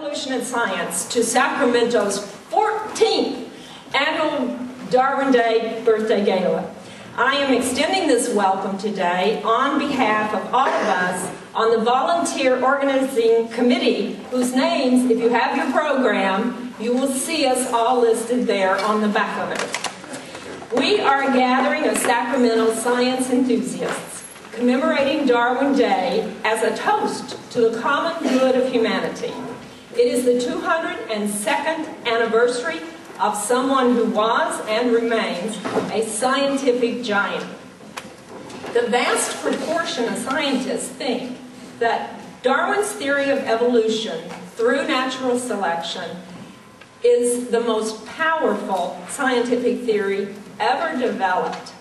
Evolution and Science to Sacramento's 14th annual Darwin Day birthday gala. I am extending this welcome today on behalf of all of us on the volunteer organizing committee, whose names, if you have your program, you will see us all listed there on the back of it. We are a gathering of Sacramento science enthusiasts commemorating Darwin Day as a toast to the common good of humanity. It is the 202nd anniversary of someone who was and remains a scientific giant. The vast proportion of scientists think that Darwin's theory of evolution through natural selection is the most powerful scientific theory ever developed.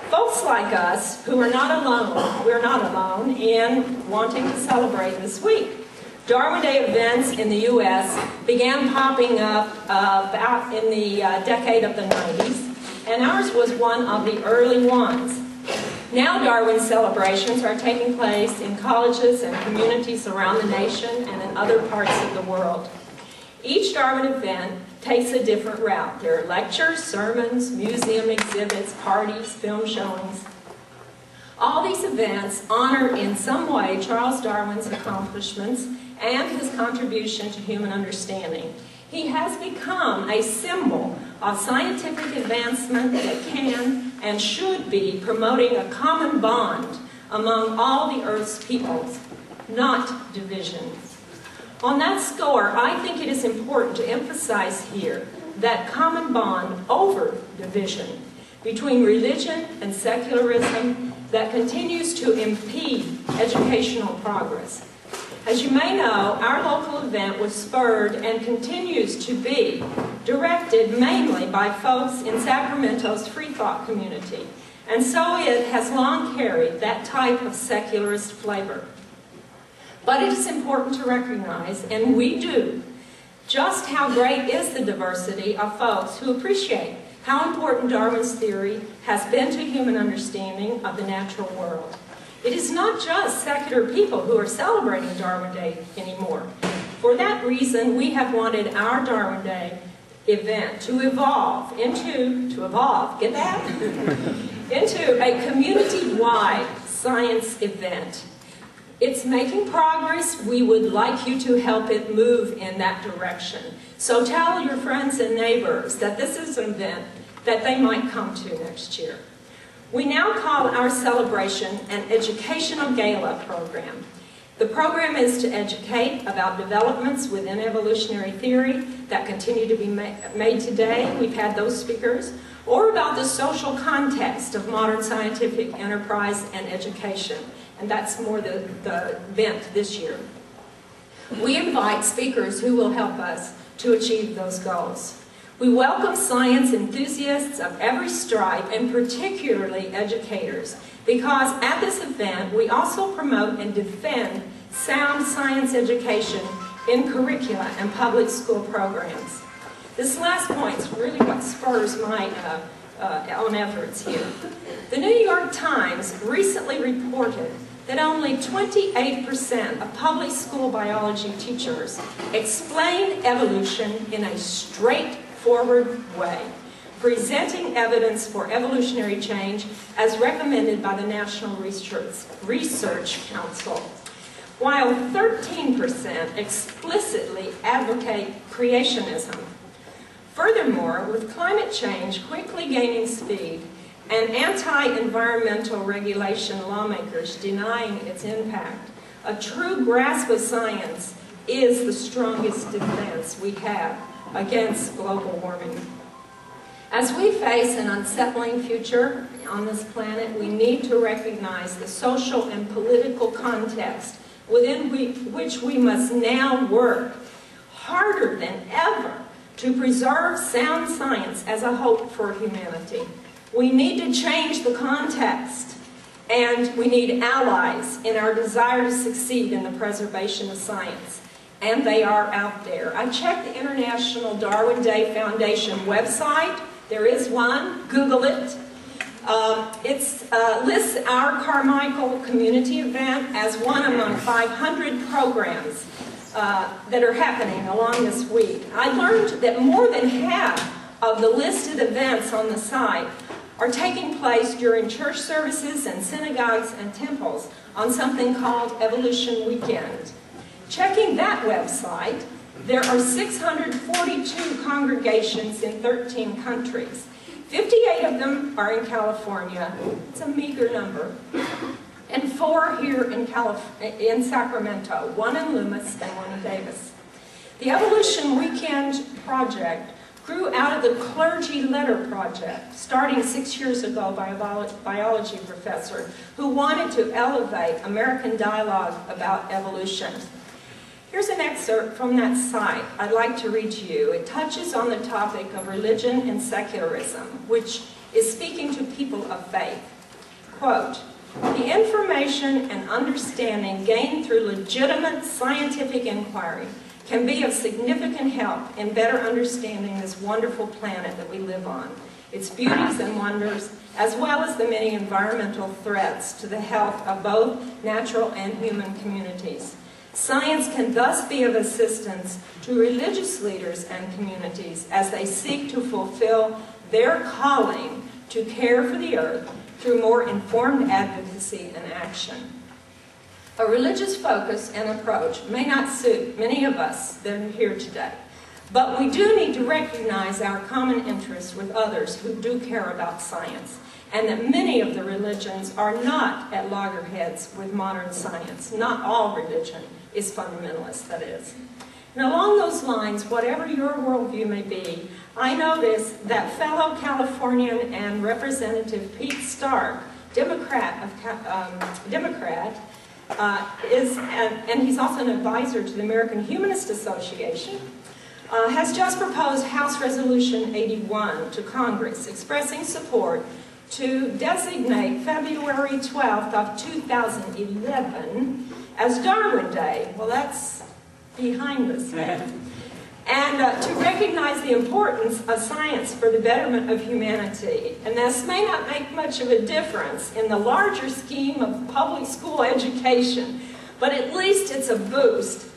Folks like us who are not alone, we're not alone in wanting to celebrate this week. Darwin Day events in the U.S. began popping up about in the decade of the 90s, and ours was one of the early ones. Now Darwin celebrations are taking place in colleges and communities around the nation and in other parts of the world. Each Darwin event takes a different route. There are lectures, sermons, museum exhibits, parties, film showings. All these events honor in some way Charles Darwin's accomplishments and his contribution to human understanding. He has become a symbol of scientific advancement that can and should be promoting a common bond among all the Earth's peoples, not divisions. On that score, I think it is important to emphasize here that common bond over division between religion and secularism that continues to impede educational progress. As you may know, our local event was spurred and continues to be directed mainly by folks in Sacramento's free thought community, and so it has long carried that type of secularist flavor. But it is important to recognize, and we do, just how great is the diversity of folks who appreciate how important Darwin's theory has been to human understanding of the natural world. It is not just secular people who are celebrating Darwin Day anymore. For that reason, we have wanted our Darwin Day event to evolve into, get that? into a community-wide science event. It's making progress. We would like you to help it move in that direction. So tell your friends and neighbors that this is an event that they might come to next year. We now call our celebration an educational gala program. The program is to educate about developments within evolutionary theory that continue to be made today. We've had those speakers. Or about the social context of modern scientific enterprise and education. And that's more the event this year. We invite speakers who will help us to achieve those goals. We welcome science enthusiasts of every stripe, and particularly educators, because at this event we also promote and defend sound science education in curricula and public school programs. This last point is really what spurs my own efforts here. The New York Times recently reported that only 28% of public school biology teachers explain evolution in a straightforward way, presenting evidence for evolutionary change as recommended by the National Research Council, while 13% explicitly advocate creationism. Furthermore, with climate change quickly gaining speed and anti-environmental regulation lawmakers denying its impact, a true grasp of science is the strongest defense we have against global warming. As we face an unsettling future on this planet, we need to recognize the social and political context within which we must now work harder than ever to preserve sound science as a hope for humanity. We need to change the context, and we need allies in our desire to succeed in the preservation of science. And they are out there. I checked the International Darwin Day Foundation website. There is one. Google it. It lists our Carmichael community event as one among 500 programs that are happening along this week. I learned that more than half of the listed events on the site are taking place during church services and synagogues and temples on something called Evolution Weekend. Checking that website, there are 642 congregations in 13 countries. 58 of them are in California. It's a meager number. And 4 here in Sacramento, 1 in Loomis and 1 in Davis. The Evolution Weekend project grew out of the Clergy Letter Project, starting 6 years ago by a biology professor who wanted to elevate American dialogue about evolution. Here's an excerpt from that site I'd like to read to you. It touches on the topic of religion and secularism, which is speaking to people of faith. Quote, "The information and understanding gained through legitimate scientific inquiry can be of significant help in better understanding this wonderful planet that we live on, its beauties and wonders, as well as the many environmental threats to the health of both natural and human communities. Science can thus be of assistance to religious leaders and communities as they seek to fulfill their calling to care for the earth through more informed advocacy and action." A religious focus and approach may not suit many of us that are here today, but we do need to recognize our common interests with others who do care about science, and that many of the religions are not at loggerheads with modern science. Not all religion is fundamentalist, that is. And along those lines, whatever your worldview may be, I noticed that fellow Californian and Representative Pete Stark, Democrat, and he's also an advisor to the American Humanist Association, has just proposed House Resolution 81 to Congress, expressing support to designate February 12th of 2011 as Darwin Day. Well, that's behind us now. And to recognize the importance of science for the betterment of humanity. And this may not make much of a difference in the larger scheme of public school education, but at least it's a boost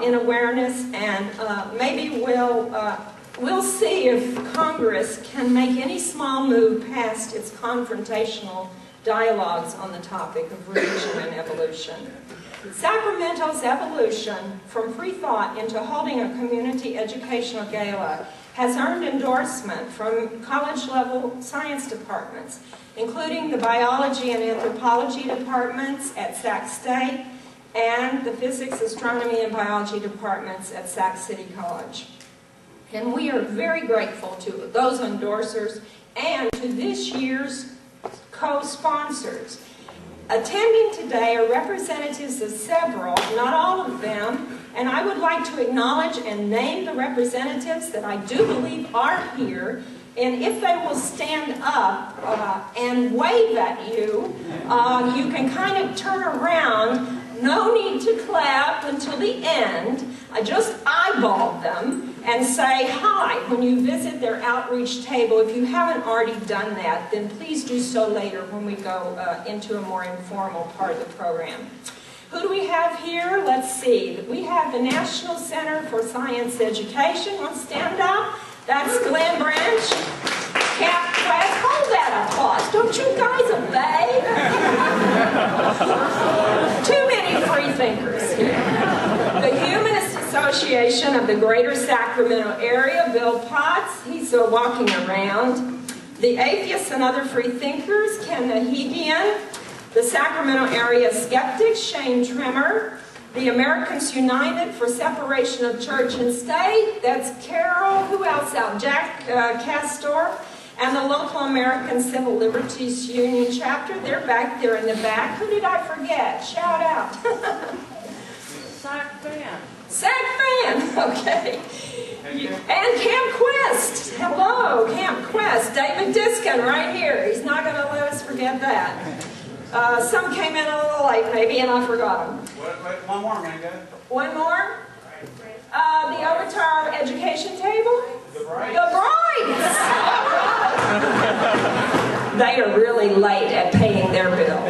in awareness, and maybe we'll see if Congress can make any small move past its confrontational dialogues on the topic of religion and evolution. Sacramento's evolution from free thought into holding a community educational gala has earned endorsement from college-level science departments, including the biology and anthropology departments at Sac State and the physics, astronomy, and biology departments at Sac City College. And we are very grateful to those endorsers and to this year's co-sponsors. Attending today are representatives of several, not all of them, and I would like to acknowledge and name the representatives that I do believe are here. And if they will stand up and wave at you, you can kind of turn around. No need to clap until the end. I just eyeball them and say hi when you visit their outreach table. If you haven't already done that, then please do so later when we go into a more informal part of the program. Who do we have here? Let's see. We have the National Center for Science Education. Want to stand up? That's Glenn Branch. Camp Quest. Hold that applause. Don't you guys obey? Too many free thinkers here. The Humanist Association of the Greater Sacramento Area, Bill Potts. He's walking around. The Atheists and Other Free Thinkers, Ken Nahigian. The Sacramento Area Skeptics, Shane Trimmer. The Americans United for Separation of Church and State, that's Carol. Who else out? Jack Castor. And the local American Civil Liberties Union chapter, they're back there in the back. Who did I forget? Shout out. Sac Fan. Sac Fan, okay. And Camp Quest. Hello, Camp Quest. David Diskin right here. He's not going to let us forget that. Some came in a little late, maybe, and I forgot them. Wait, one more, Mynga. One more? The Avatar Education Table? The Brides. The Brides! They are really late at paying their bill.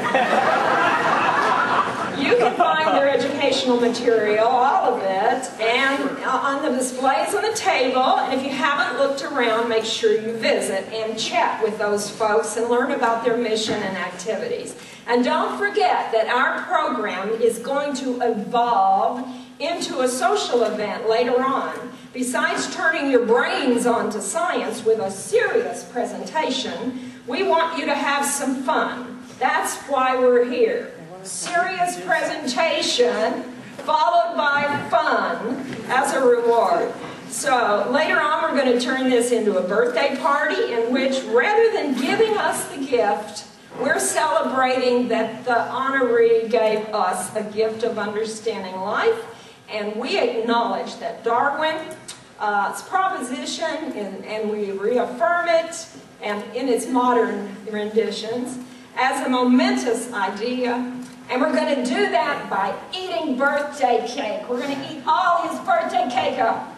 You can find their education educational material, all of it, and on the displays on the table. And if you haven't looked around, make sure you visit and chat with those folks and learn about their mission and activities. And don't forget that our program is going to evolve into a social event later on. Besides turning your brains on to science with a serious presentation, we want you to have some fun. That's why we're here. Serious presentation followed by fun as a reward. So later on we're going to turn this into a birthday party in which, rather than giving us the gift, we're celebrating that the honoree gave us a gift of understanding life, and we acknowledge that Darwin's proposition, and we reaffirm it and in its modern renditions as a momentous idea. And we're going to do that by eating birthday cake. We're going to eat all his birthday cake up.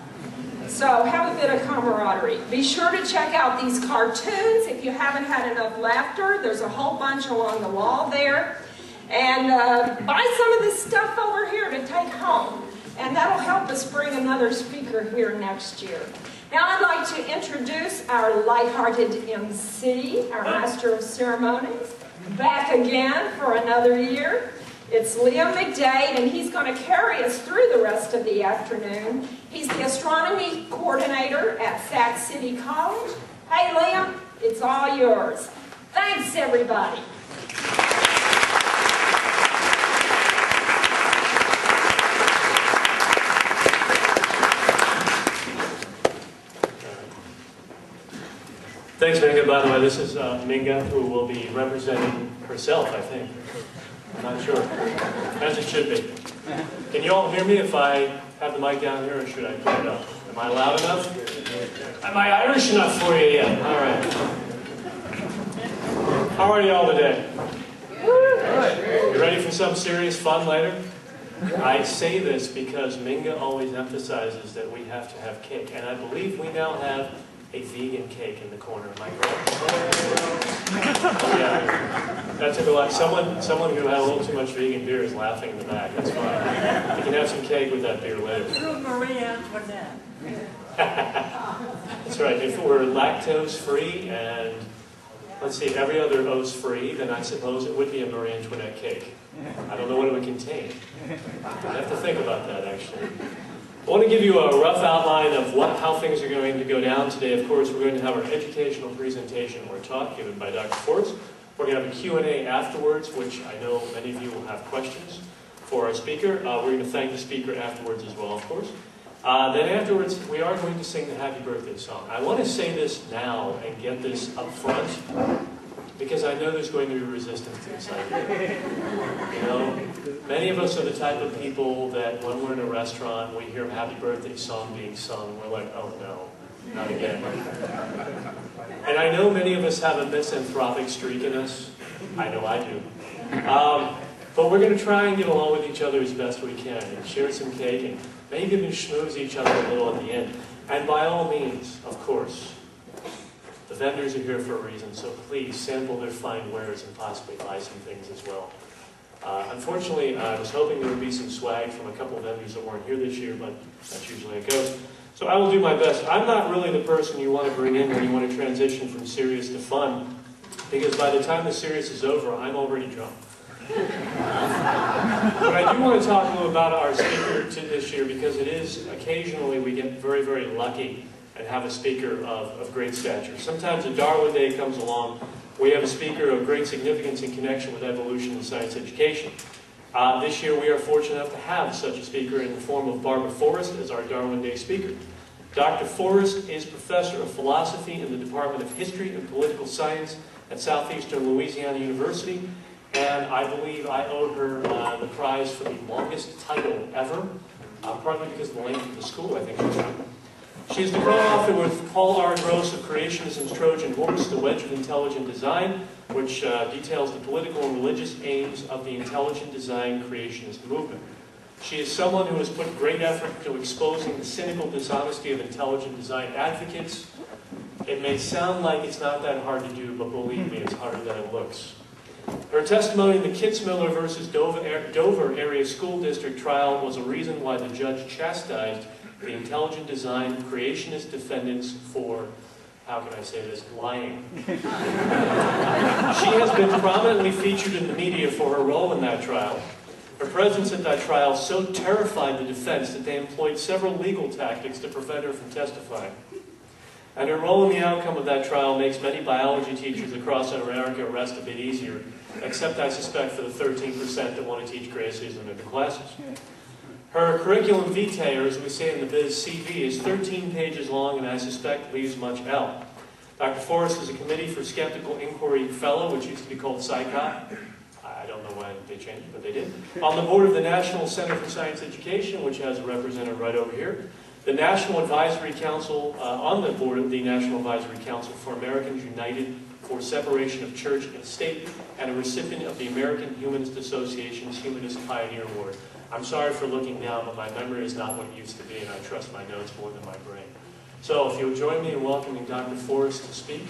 So have a bit of camaraderie. Be sure to check out these cartoons if you haven't had enough laughter. There's a whole bunch along the wall there. And buy some of this stuff over here to take home. And that'll help us bring another speaker here next year. Now I'd like to introduce our lighthearted MC, our Master of Ceremonies, back again for another year. It's Liam McDaid, and he's going to carry us through the rest of the afternoon. He's the astronomy coordinator at Sac City College. Hey Liam, it's all yours. Thanks everybody. Thanks, Mynga. By the way, this is Mynga, who will be representing herself, I think. I'm not sure. As it should be. Can you all hear me if I have the mic down here, or should I put it up? Am I loud enough? Am I Irish enough for you yet? All right. How are you all today? You ready for some serious fun later? I say this because Mynga always emphasizes that we have to have cake, and I believe we now have a vegan cake in the corner. Am I correct? Yeah, that took a lot. Someone who had a little too much vegan beer is laughing in the back. That's fine. You can have some cake with that beer later. Marie Antoinette. That's right. If it were lactose free and, let's see, every other O's free, then I suppose it would be a Marie Antoinette cake. I don't know what it would contain. I have to think about that, actually. I want to give you a rough outline of how things are going to go down today. Of course, we're going to have our educational presentation or talk given by Dr. Forrest. We're going to have a Q&A afterwards, which I know many of you will have questions for our speaker. We're going to thank the speaker afterwards as well, of course. Then afterwards, we are going to sing the Happy Birthday song. I want to say this now and get this up front, because I know there's going to be resistance to this idea. You know, many of us are the type of people that when we're in a restaurant, we hear a Happy Birthday song being sung, we're like, oh no, not again. And I know many of us have a misanthropic streak in us. I know I do. But we're going to try and get along with each other as best we can and share some cake and maybe even schmooze each other a little at the end. And by all means, of course, the vendors are here for a reason, so please sample their fine wares and possibly buy some things as well. Unfortunately, I was hoping there would be some swag from a couple of vendors that weren't here this year, but that's usually how it goes. So I will do my best. I'm not really the person you want to bring in when you want to transition from serious to fun, because by the time the serious is over, I'm already drunk. But I do want to talk a little about our speaker this year, because it is, occasionally we get very, very lucky and have a speaker of great stature. Sometimes a Darwin Day comes along, we have a speaker of great significance in connection with evolution and science education. This year we are fortunate enough to have such a speaker in the form of Barbara Forrest as our Darwin Day speaker. Dr. Forrest is professor of philosophy in the Department of History and Political Science at Southeastern Louisiana University, and I believe I owe her the prize for the longest title ever, partly because of the length of the school, I think she's got. She is the co-author with Paul R. Gross of Creationism's Trojan Horse, The Wedge of Intelligent Design, which details the political and religious aims of the intelligent design creationist movement. She is someone who has put great effort into exposing the cynical dishonesty of intelligent design advocates. It may sound like it's not that hard to do, but believe me, it's harder than it looks. Her testimony in the Kitzmiller versus Dover Area School District trial was a reason why the judge chastised the intelligent design creationist defendants for, how can I say this, lying. She has been prominently featured in the media for her role in that trial. Her presence at that trial so terrified the defense that they employed several legal tactics to prevent her from testifying. And her role in the outcome of that trial makes many biology teachers across America rest a bit easier, except I suspect for the 13% that want to teach creationism in the classes. Her curriculum vitae, or as we say in the biz, CV, is 13 pages long and I suspect leaves much out. Dr. Forrest is a Committee for Skeptical Inquiry Fellow, which used to be called PsyCop. I don't know why they changed it, but they did. On the board of the National Center for Science Education, which has a representative right over here. The National Advisory Council, on the board of the National Advisory Council for Americans United for Separation of Church and State, and a recipient of the American Humanist Association's Humanist Pioneer Award. I'm sorry for looking down, but my memory is not what it used to be, and I trust my notes more than my brain. So if you'll join me in welcoming Dr. Forrest to speak.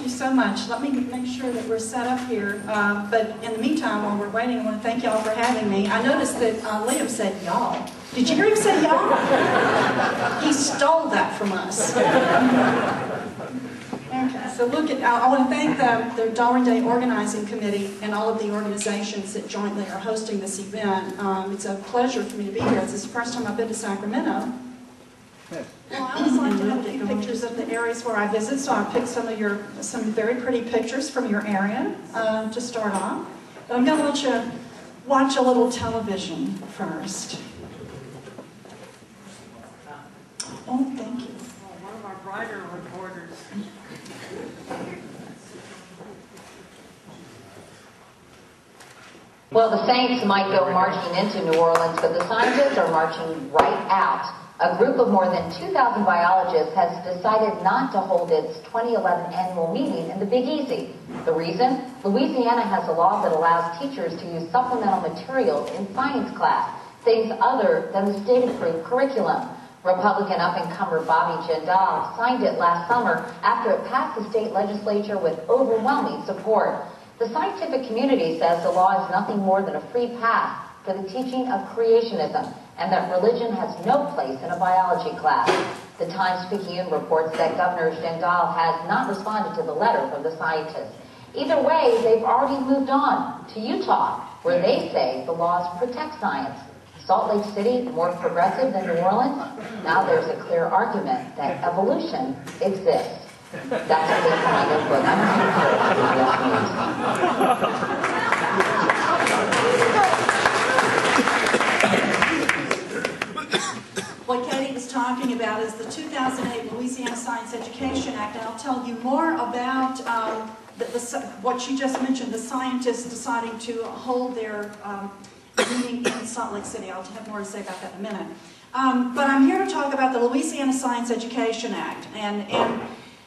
So much. Let me make sure that we're set up here. But in the meantime, while we're waiting, I want to thank y'all for having me. I noticed that Liam said y'all. Did you hear him say y'all? He stole that from us. Okay, so look at, I want to thank the Darwin Day Organizing Committee and all of the organizations that jointly are hosting this event. It's a pleasure for me to be here. This is the first time I've been to Sacramento. Well, I always like to have a few pictures of the areas where I visit, so I picked some very pretty pictures from your area to start off. But I'm going to let you watch a little television first. Oh, thank you. One of our brighter reporters. Well, the Saints might go marching into New Orleans, but the scientists are marching right out. A group of more than 2,000 biologists has decided not to hold its 2011 annual meeting in the Big Easy. The reason? Louisiana has a law that allows teachers to use supplemental materials in science class, things other than the state-approved curriculum. Republican up-and-comer Bobby Jindal signed it last summer after it passed the state legislature with overwhelming support. The scientific community says the law is nothing more than a free pass for the teaching of creationism, and that religion has no place in a biology class. The Times-Picayune reports that Governor Jindal has not responded to the letter from the scientists. Either way, they've already moved on to Utah, where they say the laws protect science. Salt Lake City, more progressive than New Orleans? Now there's a clear argument that evolution exists. That's a big kind of book. I'm What Katie was talking about is the 2008 Louisiana Science Education Act, and I'll tell you more about what she just mentioned, the scientists deciding to hold their meeting in Salt Lake City. I'll have more to say about that in a minute. But I'm here to talk about the Louisiana Science Education Act, and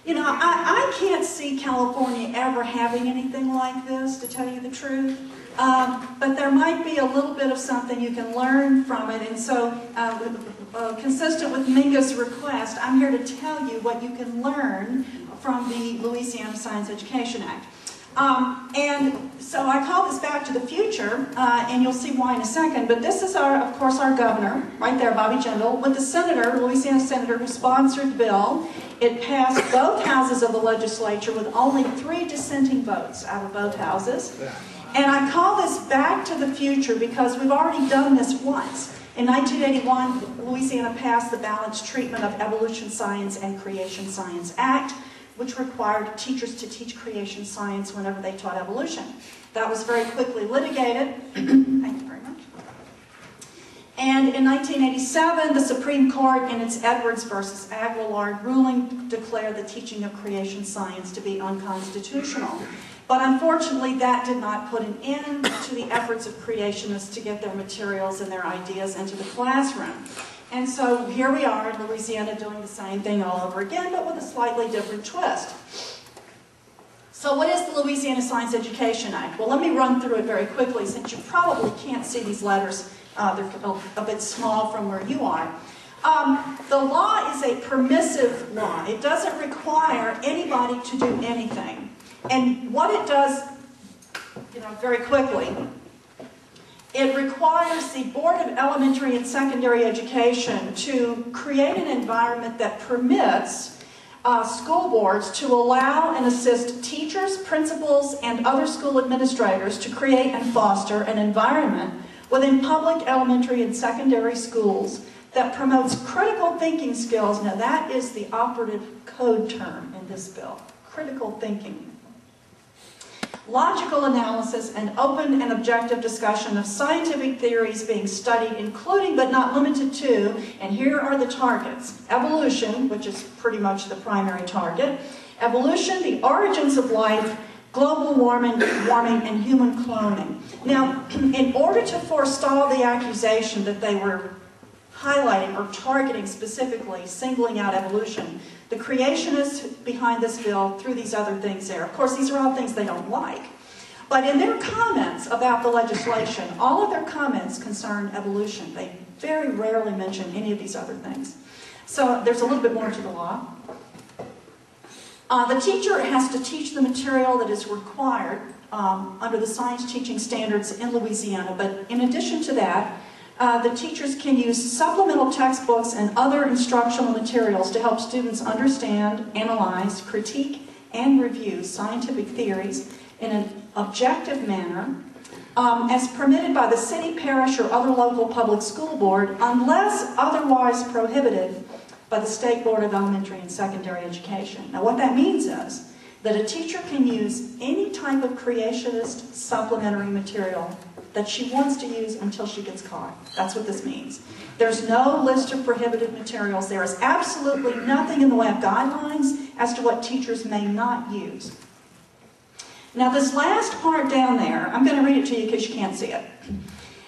you know, I can't see California ever having anything like this, to tell you the truth. But there might be a little bit of something you can learn from it, and so consistent with Mynga's request, I'm here to tell you what you can learn from the Louisiana Science Education Act. And so I call this Back to the Future, and you'll see why in a second, but this is, of course, our governor, right there, Bobby Jindal, with the senator, Louisiana senator, who sponsored the bill. It passed both houses of the legislature with only 3 dissenting votes out of both houses. And I call this Back to the Future because we've already done this once. In 1981, Louisiana passed the Balanced Treatment of Evolution Science and Creation Science Act, which required teachers to teach creation science whenever they taught evolution. That was very quickly litigated. Thank you very much. And in 1987, the Supreme Court, in its Edwards versus Aguilar ruling, declared the teaching of creation science to be unconstitutional. But unfortunately, that did not put an end to the efforts of creationists to get their materials and their ideas into the classroom. And so here we are in Louisiana doing the same thing all over again, but with a slightly different twist. So what is the Louisiana Science Education Act? Well, let me run through it very quickly, since you probably can't see these letters. They're a bit small from where you are. The law is a permissive law. It doesn't require anybody to do anything. And what it does, very quickly, it requires the Board of Elementary and Secondary Education to create an environment that permits school boards to allow and assist teachers, principals, and other school administrators to create and foster an environment within public elementary and secondary schools that promotes critical thinking skills. Now that is the operative code term in this bill, critical thinking. Logical analysis and open and objective discussion of scientific theories being studied, including but not limited to, and here are the targets: evolution, which is pretty much the primary target, evolution, the origins of life, global warming, and human cloning. Now, in order to forestall the accusation that they were highlighting or targeting specifically, singling out evolution, the creationists behind this bill threw these other things there. Of course, these are all things they don't like. But in their comments about the legislation, all of their comments concern evolution. They very rarely mention any of these other things. So there's a little bit more to the law. The teacher has to teach the material that is required under the science teaching standards in Louisiana. But in addition to that, the teachers can use supplemental textbooks and other instructional materials to help students understand, analyze, critique, and review scientific theories in an objective manner, as permitted by the city, parish, or other local public school board, unless otherwise prohibited by the State Board of Elementary and Secondary Education. Now what that means is that a teacher can use any type of creationist supplementary material that she wants to use until she gets caught. That's what this means. There's no list of prohibited materials. There is absolutely nothing in the way of guidelines as to what teachers may not use. Now this last part down there, I'm going to read it to you because you can't see it.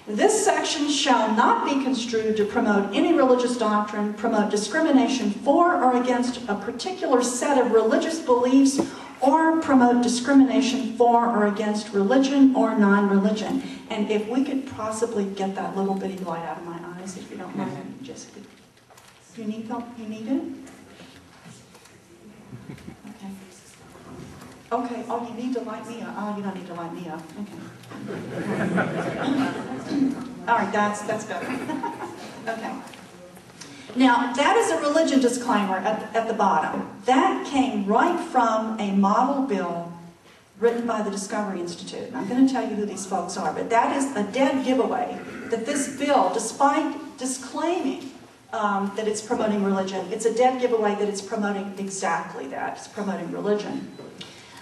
This section shall not be construed to promote any religious doctrine, promote discrimination for or against a particular set of religious beliefs, or promote discrimination for or against religion or non-religion. And if we could possibly get that little bitty light out of my eyes, if you don't mind, Jessica. You need help? You need it? Okay. Okay, oh, you need to light me up. Oh, you don't need to light me up. Okay. All right, that's better. Okay. Now, that is a religion disclaimer at the bottom. That came right from a model bill written by the Discovery Institute. And I'm going to tell you who these folks are, but that is a dead giveaway that this bill, despite disclaiming that it's promoting religion, it's a dead giveaway that it's promoting exactly that. It's promoting religion.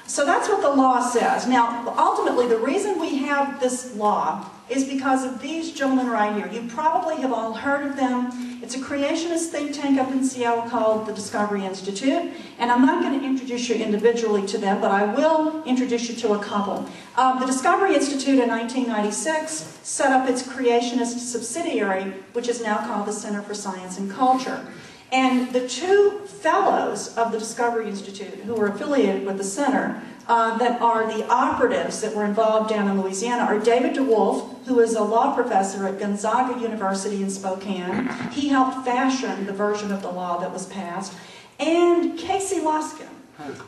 So that's what the law says. Now, ultimately, the reason we have this law is because of these gentlemen right here. You probably have all heard of them. It's a creationist think tank up in Seattle called the Discovery Institute. And I'm not going to introduce you individually to them, but I will introduce you to a couple. The Discovery Institute in 1996 set up its creationist subsidiary, which is now called the Center for Science and Culture. And the two fellows of the Discovery Institute who were affiliated with the center that are the operatives that were involved down in Louisiana are David DeWolf, who is a law professor at Gonzaga University in Spokane. He helped fashion the version of the law that was passed. And Casey Luskin,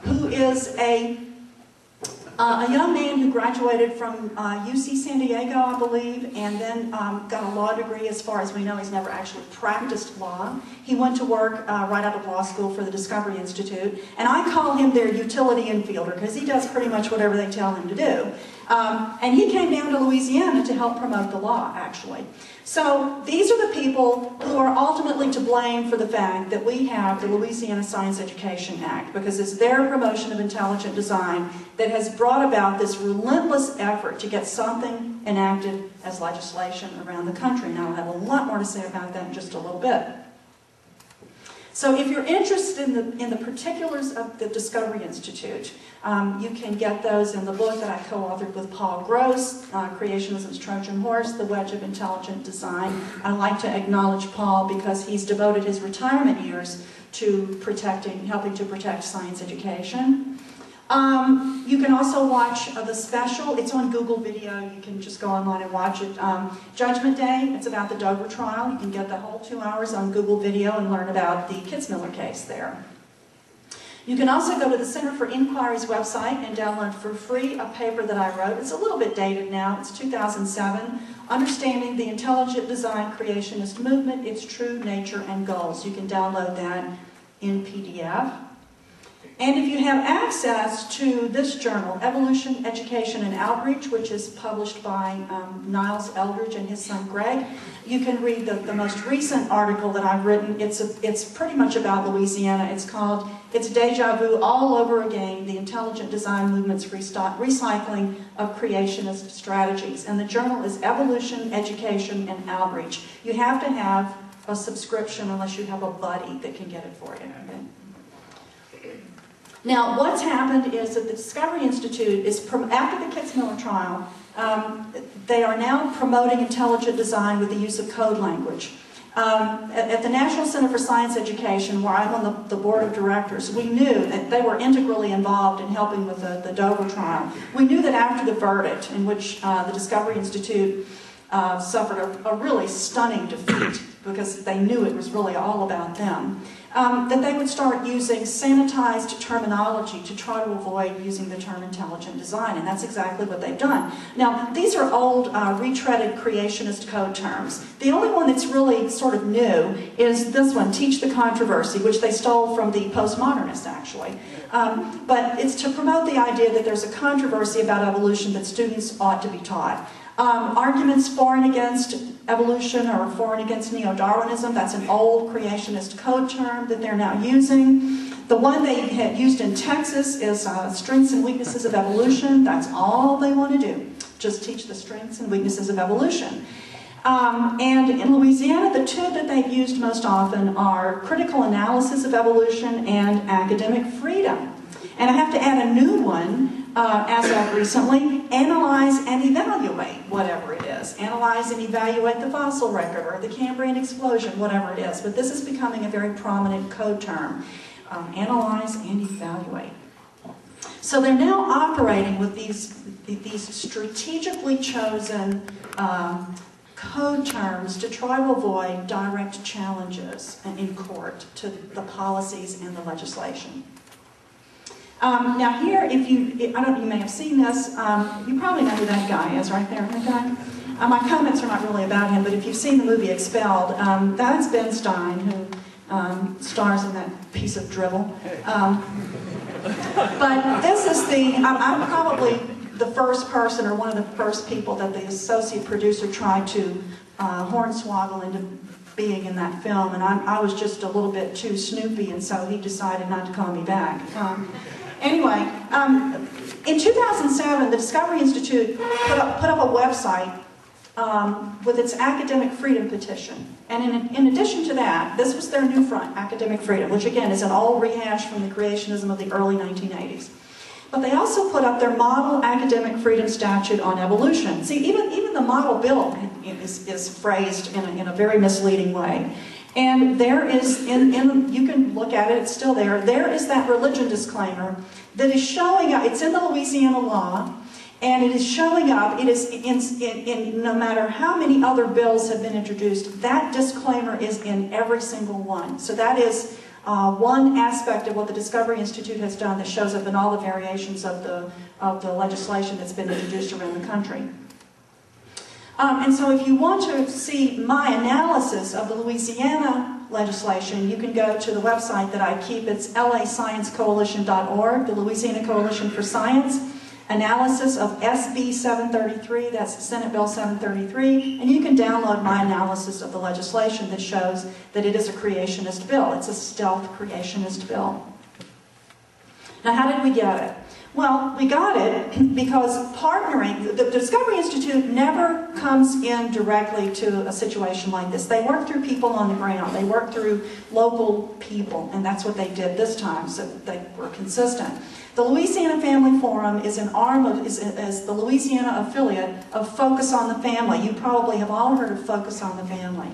who is a young man who graduated from UC San Diego, I believe, and then got a law degree. As far as we know, he's never actually practiced law. He went to work right out of law school for the Discovery Institute, and I call him their utility infielder because he does pretty much whatever they tell him to do. And he came down to Louisiana to help promote the law, actually. So these are the people who are ultimately to blame for the fact that we have the Louisiana Science Education Act, because it's their promotion of intelligent design that has brought about this relentless effort to get something enacted as legislation around the country. Now, I'll have a lot more to say about that in just a little bit. So if you're interested in the particulars of the Discovery Institute, you can get those in the book that I co-authored with Paul Gross, Creationism's Trojan Horse, The Wedge of Intelligent Design. I'd like to acknowledge Paul because he's devoted his retirement years to helping to protect science education. You can also watch the special. It's on Google Video. You can just go online and watch it. Judgment Day, it's about the Dover trial. You can get the whole 2 hours on Google Video and learn about the Kitzmiller case there. You can also go to the Center for Inquiry's website and download for free a paper that I wrote. It's a little bit dated now. It's 2007, Understanding the Intelligent Design Creationist Movement, Its True Nature and Goals. You can download that in PDF. And if you have access to this journal, Evolution, Education, and Outreach, which is published by Niles Eldridge and his son Greg, you can read the most recent article that I've written. It's pretty much about Louisiana. It's called It's Deja Vu All Over Again, the Intelligent Design Movement's Recycling of Creationist Strategies. And the journal is Evolution, Education, and Outreach. You have to have a subscription unless you have a buddy that can get it for you. Okay? Now, what's happened is that the Discovery Institute is, after the Kitzmiller trial, they are now promoting intelligent design with the use of code language. At the National Center for Science Education, where I'm on the board of directors, we knew that they were integrally involved in helping with the Dover trial. We knew that after the verdict, in which the Discovery Institute suffered a really stunning defeat, because they knew it was really all about them, that they would start using sanitized terminology to try to avoid using the term intelligent design, and that's exactly what they've done. Now, these are old, retreaded creationist code terms. The only one that's really sort of new is this one, Teach the Controversy, which they stole from the postmodernists, actually. But it's to promote the idea that there's a controversy about evolution that students ought to be taught. Arguments for and against evolution or for and against neo-Darwinism, that's an old creationist code term that they're now using. The one they had used in Texas is strengths and weaknesses of evolution. That's all they want to do, just teach the strengths and weaknesses of evolution. And in Louisiana, the two that they've used most often are critical analysis of evolution and academic freedom. And I have to add a new one, as of recently, analyze and evaluate, whatever it is. Analyze and evaluate the fossil record or the Cambrian explosion, whatever it is. But this is becoming a very prominent code term. Analyze and evaluate. So they're now operating with these strategically chosen code terms to try to avoid direct challenges in court to the policies and the legislation. Now here, I don't know, you may have seen this, you probably know who that guy is right there, that guy. My comments are not really about him, but if you've seen the movie Expelled, that's Ben Stein, who stars in that piece of drivel. But this is I'm probably the first person, or one of the first people that the associate producer tried to hornswoggle into being in that film, and I was just a little bit too snoopy, and so he decided not to call me back. Anyway, in 2007, the Discovery Institute put up a website with its academic freedom petition. And in addition to that, this was their new front, academic freedom, which again is an old rehash from the creationism of the early 1980s. But they also put up their model academic freedom statute on evolution. See, even the model bill is phrased in a very misleading way. And there is, you can look at it, it's still there, there is that religion disclaimer that is showing up. It's in the Louisiana law, and it is showing up. It is in no matter how many other bills have been introduced, that disclaimer is in every single one. So that is one aspect of what the Discovery Institute has done that shows up in all the variations of the legislation that's been introduced around the country. And so if you want to see my analysis of the Louisiana legislation, you can go to the website that I keep. It's lasciencecoalition.org, the Louisiana Coalition for Science, analysis of SB 733, that's Senate Bill 733, and you can download my analysis of the legislation that shows that it is a creationist bill. It's a stealth creationist bill. Now, how did we get it? Well, we got it because partnering, the Discovery Institute never comes in directly to a situation like this. They work through people on the ground. They work through local people, and that's what they did this time, so they were consistent. The Louisiana Family Forum is an arm of, is the Louisiana affiliate of Focus on the Family. You probably have all heard of Focus on the Family.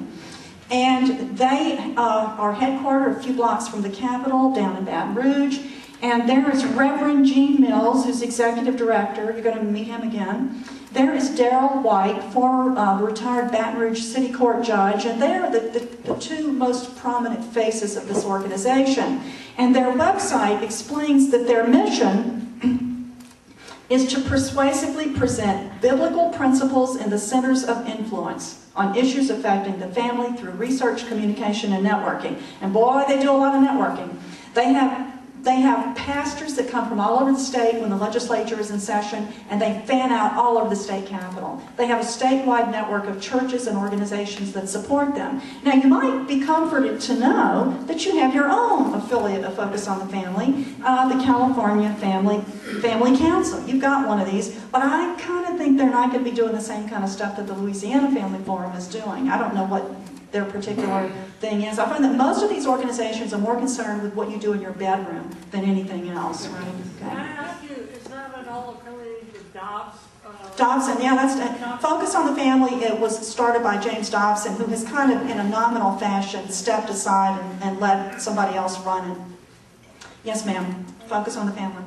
And they are headquartered a few blocks from the Capitol, down in Baton Rouge. And there is Reverend Gene Mills, who's executive director. You're going to meet him again. There is Darrell White, former retired Baton Rouge City Court judge, and they're the two most prominent faces of this organization. And their website explains that their mission is to persuasively present biblical principles in the centers of influence on issues affecting the family through research, communication, and networking. And boy, they do a lot of networking. They have pastors that come from all over the state when the legislature is in session, and they fan out all over the state capitol. They have a statewide network of churches and organizations that support them. Now, you might be comforted to know that you have your own affiliate of Focus on the Family, the California Family Council. You've got one of these, but I kind of think they're not going to be doing the same kind of stuff that the Louisiana Family Forum is doing. I don't know what their particular thing is. I find that most of these organizations are more concerned with what you do in your bedroom than anything else, right? Okay. Can I ask you, is that at all affiliated with Dobbs? Dobson, yeah, that's Focus on the Family. It was started by James Dobson, who has kind of, in a nominal fashion, stepped aside and let somebody else run it. Yes, ma'am. Focus on the Family.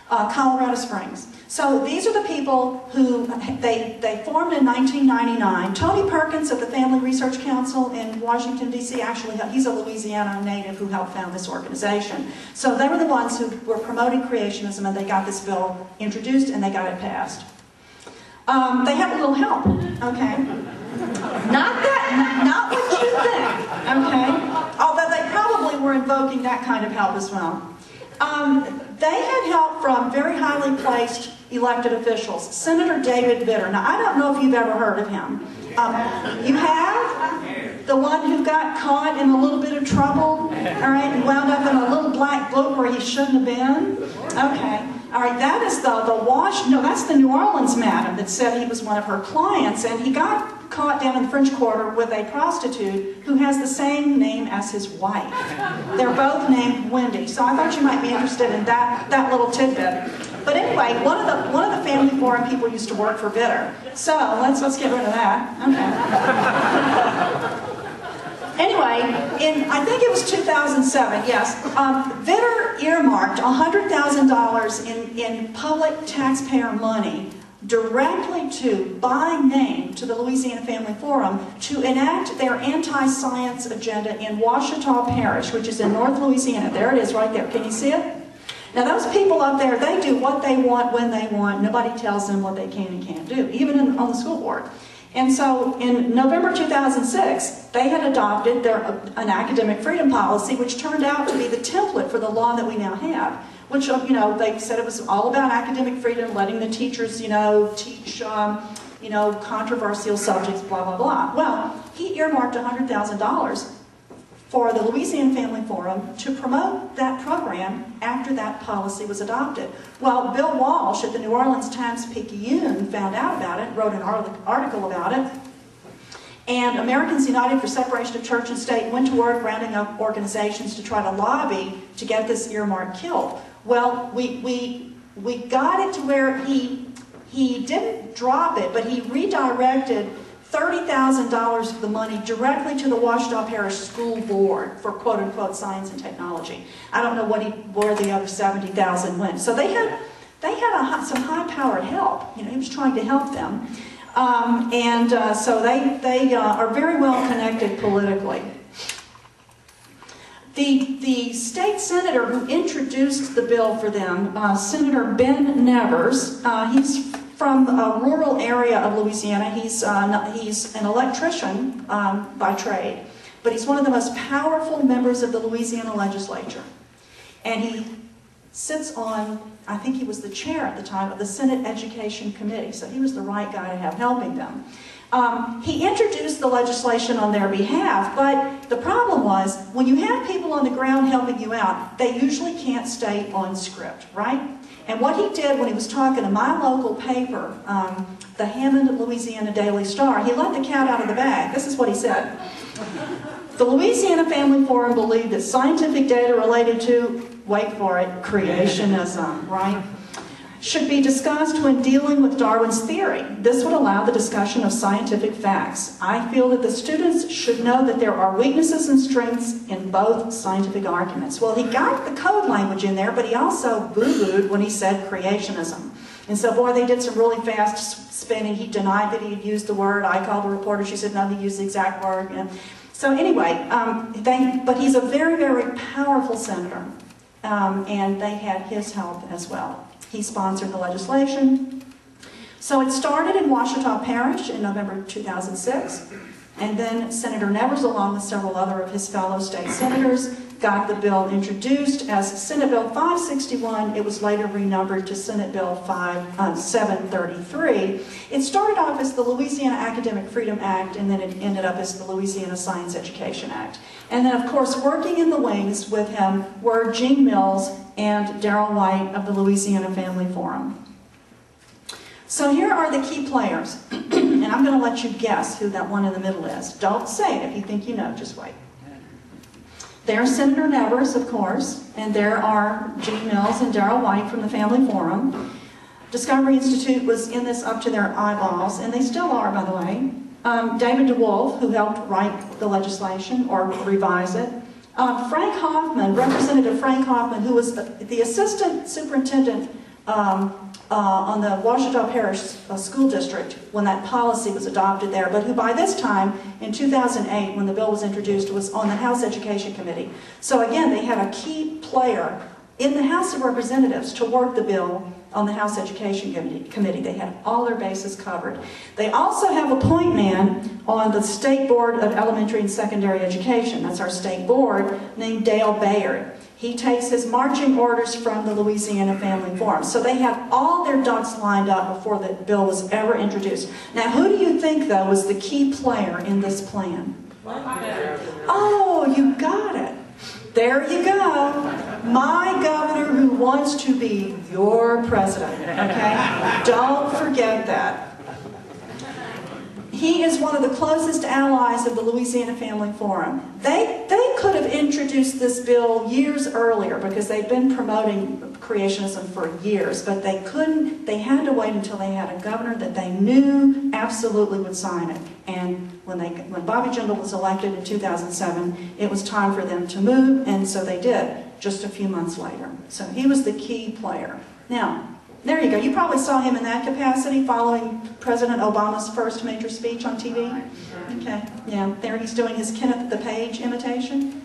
Colorado Springs. So these are the people who they formed in 1999. Tony Perkins of the Family Research Council in Washington, D.C. actually, he's a Louisiana native who helped found this organization. So they were the ones who were promoting creationism, and they got this bill introduced and they got it passed. They had a little help, okay? Not what you think, okay? Although they probably were invoking that kind of help as well. They had help from very highly placed elected officials. Senator David Vitter. Now, I don't know if you've ever heard of him. You have? The one who got caught in a little bit of trouble, all right, and wound up in a little black book where he shouldn't have been? Okay. All right, that is that's the New Orleans madam that said he was one of her clients, and he got caught down in the French Quarter with a prostitute who has the same name as his wife. They're both named Wendy, so I thought you might be interested in that little tidbit. But anyway, one of the Family Forum people used to work for Vitter. So let's get rid of that. Okay. Anyway, I think it was 2007, yes, Vitter earmarked $100,000 in public taxpayer money directly by name to the Louisiana Family Forum to enact their anti-science agenda in Ouachita Parish, which is in North Louisiana. There it is right there. Can you see it? Now those people up there, they do what they want when they want. Nobody tells them what they can and can't do, even on the school board. And so in November 2006, they had adopted an academic freedom policy, which turned out to be the template for the law that we now have. Which, they said it was all about academic freedom, letting the teachers, teach, controversial subjects, blah, blah, blah. Well, he earmarked $100,000 for the Louisiana Family Forum to promote that program after that policy was adopted. Well, Bill Walsh at the New Orleans Times-Picayune found out about it, wrote an article about it, and Americans United for Separation of Church and State went to work rounding up organizations to try to lobby to get this earmark killed. Well, we got it to where he didn't drop it, but he redirected $30,000 of the money directly to the Ouachita Parish School Board for quote-unquote science and technology. I don't know where the other $70,000 went. So they had some high-powered help. He was trying to help them. So they are very well connected politically. The state senator who introduced the bill for them, Senator Ben Nevers, he's from a rural area of Louisiana. He's an electrician by trade, but he's one of the most powerful members of the Louisiana legislature. And he sits on, I think he was the chair at the time, of the Senate Education Committee, so he was the right guy to have helping them. He introduced the legislation on their behalf, but the problem was, when you have people on the ground helping you out, they usually can't stay on script, right? And what he did when he was talking to my local paper, the Hammond, Louisiana Daily Star, he let the cat out of the bag. This is what he said. The Louisiana Family Forum believed that scientific data related to, wait for it, creationism, right, should be discussed when dealing with Darwin's theory. This would allow the discussion of scientific facts. I feel that the students should know that there are weaknesses and strengths in both scientific arguments. Well, he got the code language in there, but he also boo-booed when he said creationism. And so, boy, they did some really fast spinning. He denied that he had used the word. I called the reporter. She said, no, he used the exact word. You know. So anyway, but he's a very, very powerful senator, and they had his help as well. He sponsored the legislation. So it started in Ouachita Parish in November 2006, and then Senator Nevers, along with several other of his fellow state senators, got the bill introduced as Senate Bill 561. It was later renumbered to Senate Bill 733. It started off as the Louisiana Academic Freedom Act, and then it ended up as the Louisiana Science Education Act. And then, of course, working in the wings with him were Gene Mills and Darrell White of the Louisiana Family Forum. So here are the key players, and I'm going to let you guess who that one in the middle is. Don't say it if you think you know, just wait. There's Senator Nevers, of course, and there are Gene Mills and Darrell White from the Family Forum. Discovery Institute was in this up to their eyeballs, and they still are, by the way. David DeWolf, who helped write the legislation or revise it. Frank Hoffman, Representative Frank Hoffman, who was the assistant superintendent on the Ouachita Parish School District when that policy was adopted there, but who by this time, in 2008, when the bill was introduced, was on the House Education Committee. So again, they had a key player in the House of Representatives to work the bill on the House Education Committee. They had all their bases covered. They also have a point man on the State Board of Elementary and Secondary Education. That's our state board, named Dale Bayard. He takes his marching orders from the Louisiana Family Forum. So they had all their ducks lined up before the bill was ever introduced. Now, who do you think, though, was the key player in this plan? Oh, you got it. There you go. My governor who wants to be your president, okay? Don't forget that. He is one of the closest allies of the Louisiana Family Forum. They could have introduced this bill years earlier because they've been promoting creationism for years, but they couldn't. They had to wait until they had a governor that they knew absolutely would sign it. And when Bobby Jindal was elected in 2007, it was time for them to move, and so they did just a few months later. So he was the key player. Now, there you go. You probably saw him in that capacity following President Obama's first major speech on TV. Okay, yeah, there he's doing his Kenneth the Page imitation.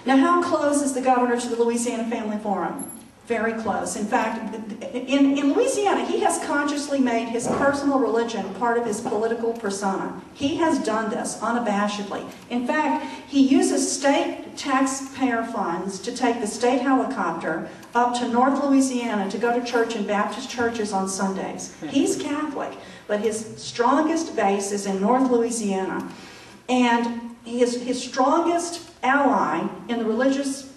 Now, how close is the governor to the Louisiana Family Forum? Very close. In fact, in Louisiana, he has consciously made his personal religion part of his political persona. He has done this unabashedly. In fact, he uses state taxpayer funds to take the state helicopter up to North Louisiana to go to church in Baptist churches on Sundays. He's Catholic, but his strongest base is in North Louisiana. And his strongest ally in the religious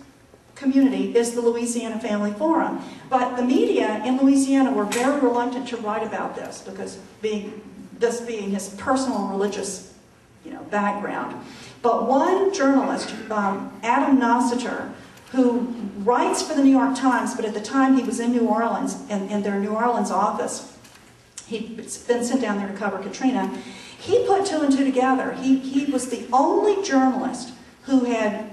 community is the Louisiana Family Forum. But the media in Louisiana were very reluctant to write about this because this being his personal religious background. But one journalist, Adam Nossiter, who writes for the New York Times, but at the time he was in New Orleans, in their New Orleans office, he'd been sent down there to cover Katrina, he put two and two together. He was the only journalist who had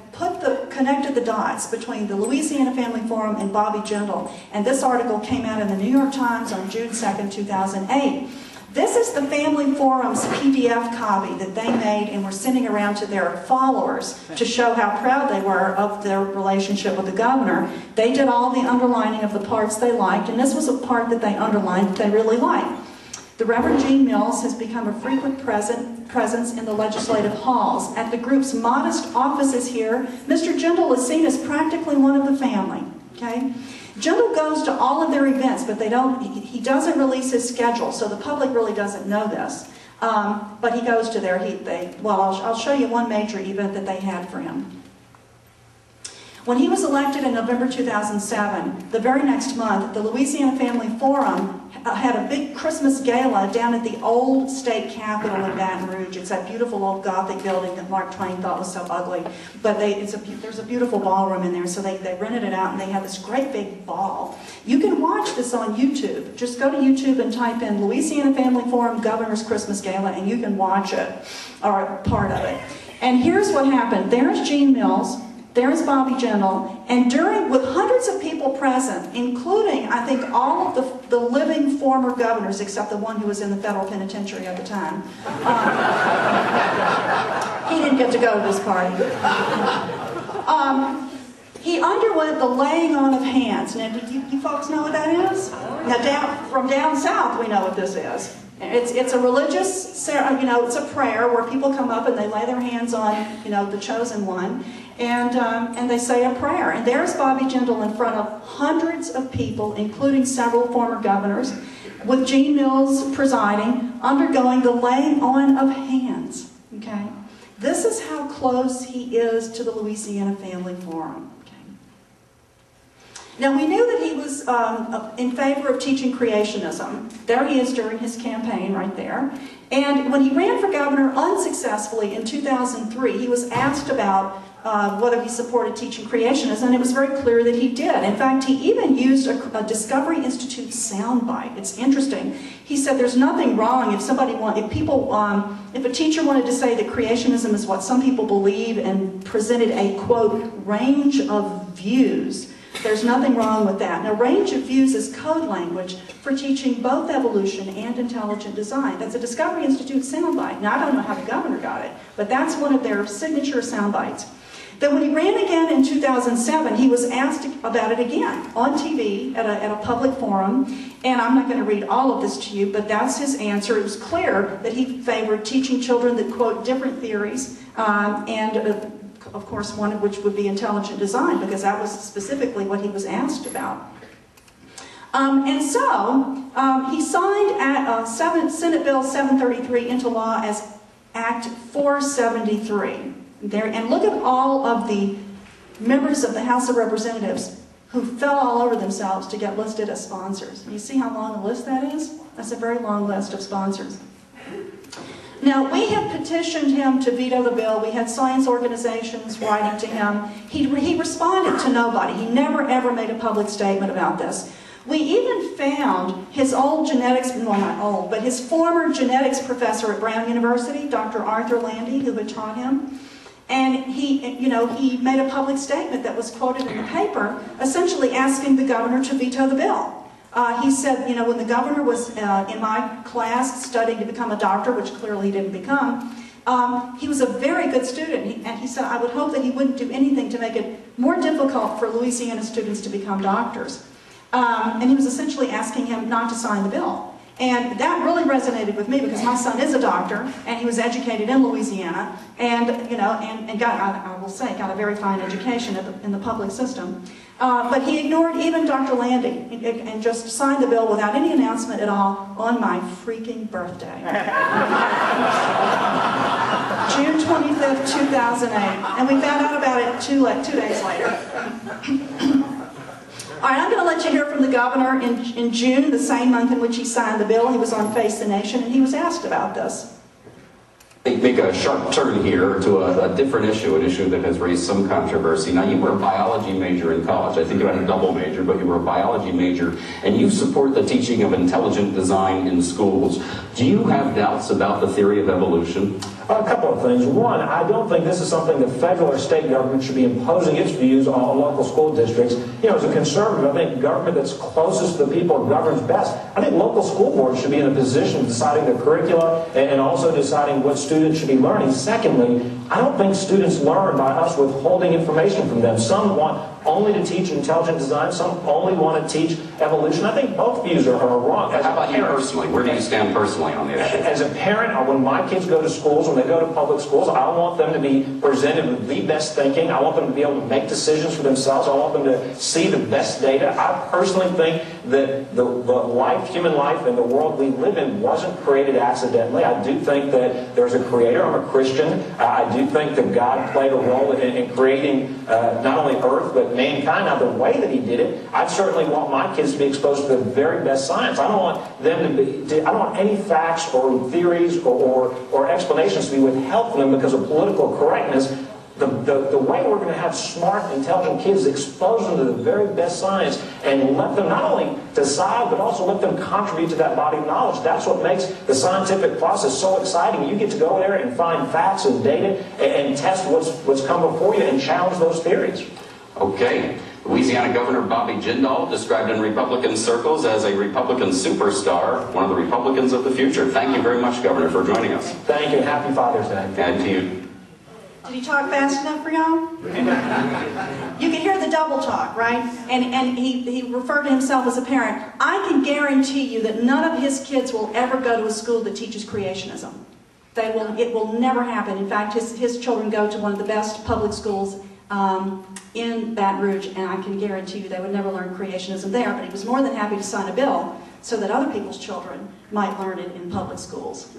connected the dots between the Louisiana Family Forum and Bobby Jindal. And this article came out in the New York Times on June 2nd, 2008. This is the Family Forum's PDF copy that they made and were sending around to their followers to show how proud they were of their relationship with the governor. They did all the underlining of the parts they liked, and this was a part that they underlined that they really liked. The Reverend Gene Mills has become a frequent presence in the legislative halls. At the group's modest offices here, Mr. Jindal is seen as practically one of the family. Okay? Jindal goes to all of their events, but he doesn't release his schedule, so the public really doesn't know this. But he goes to I'll show you one major event that they had for him. When he was elected in November 2007, the very next month, the Louisiana Family Forum had a big Christmas gala down at the old state capitol in Baton Rouge. It's that beautiful old Gothic building that Mark Twain thought was so ugly. But there's a beautiful ballroom in there, so they rented it out, and they had this great big ball. You can watch this on YouTube. Just go to YouTube and type in Louisiana Family Forum Governor's Christmas Gala, and you can watch it, or part of it. And here's what happened. There's Gene Mills. There's Bobby Jindal, and with hundreds of people present, including, I think, all of the living former governors, except the one who was in the federal penitentiary at the time. He didn't get to go to this party. He underwent the laying on of hands. Now, do you folks know what that is? Now, from down south, we know what this is. It's a religious, it's a prayer where people come up and they lay their hands on, the chosen one, and they say a prayer. And there's Bobby Jindal in front of hundreds of people, including several former governors, with Gene Mills presiding, undergoing the laying on of hands. Okay, this is how close he is to the Louisiana Family Forum. Now, we knew that he was in favor of teaching creationism. There he is during his campaign right there. And when he ran for governor unsuccessfully in 2003, he was asked about whether he supported teaching creationism, and it was very clear that he did. In fact, he even used a Discovery Institute soundbite. It's interesting. He said there's nothing wrong if a teacher wanted to say that creationism is what some people believe and presented a, quote, range of views. There's nothing wrong with that. Now, range of views is code language for teaching both evolution and intelligent design. That's a Discovery Institute soundbite. Now, I don't know how the governor got it, but that's one of their signature soundbites. Then when he ran again in 2007, he was asked about it again on TV at a public forum. And I'm not going to read all of this to you, but that's his answer. It was clear that he favored teaching children that, quote, different theories of course, one of which would be intelligent design, because that was specifically what he was asked about. And so, he signed Senate Bill 733 into law as Act 473. And look at all of the members of the House of Representatives who fell all over themselves to get listed as sponsors. You see how long a list that is? That's a very long list of sponsors. Now, we had petitioned him to veto the bill. We had science organizations writing to him. He responded to nobody. He never, ever made a public statement about this. We even found his old genetics, well, not old, but his former genetics professor at Brown University, Dr. Arthur Landy, who had taught him. And he made a public statement that was quoted in the paper, essentially asking the governor to veto the bill. He said, when the governor was in my class studying to become a doctor, which clearly he didn't become, he was a very good student. And he said, I would hope that he wouldn't do anything to make it more difficult for Louisiana students to become doctors. And he was essentially asking him not to sign the bill. And that really resonated with me because my son is a doctor, and he was educated in Louisiana, and got, I will say, got a very fine education in the public system. But he ignored even Dr. Landy and just signed the bill without any announcement at all on my freaking birthday. June 25th, 2008. And we found out about it 2 days later. All right, I'm going to let you hear from the governor in June, the same month in which he signed the bill. He was on Face the Nation, and he was asked about this. Make a sharp turn here to a different issue, an issue that has raised some controversy. Now, you were a biology major in college. I think you had a double major, but you were a biology major, and you support the teaching of intelligent design in schools. Do you have doubts about the theory of evolution? A couple of things. One, I don't think this is something the federal or state government should be imposing its views on local school districts. As a conservative, I think government that's closest to the people governs best. I think local school boards should be in a position of deciding the curricula and also deciding what students should be learning. Secondly, I don't think students learn by us withholding information from them. Some want only to teach intelligent design, some only want to teach evolution. I think both views are wrong. How about you personally? Where do you stand personally on the issue? As a parent, when my kids go to schools, when they go to public schools, I want them to be presented with the best thinking. I want them to be able to make decisions for themselves. I want them to see the best data. I personally think that the human life and the world we live in wasn't created accidentally. I do think that there's a creator. I'm a Christian. I do think that God played a role in creating not only Earth, but mankind. Now, the way that he did it, I certainly want my kids to be exposed to the very best science. I don't want them I don't want any facts or theories or explanations to be withheld from them because of political correctness. The way we're going to have smart, intelligent kids, expose them to the very best science and let them not only decide, but also let them contribute to that body of knowledge. That's what makes the scientific process so exciting. You get to go there and find facts and data and test what's come before you and challenge those theories. Okay. Louisiana Governor Bobby Jindal, described in Republican circles as a Republican superstar, one of the Republicans of the future. Thank you very much, Governor, for joining us. Thank you. Happy Father's Day. And to you. Did he talk fast enough for y'all? You can hear the double talk, right? And he referred to himself as a parent. I can guarantee you that none of his kids will ever go to a school that teaches creationism. It will never happen. In fact, his children go to one of the best public schools in Baton Rouge, and I can guarantee you they would never learn creationism there, but he was more than happy to sign a bill so that other people's children might learn it in public schools.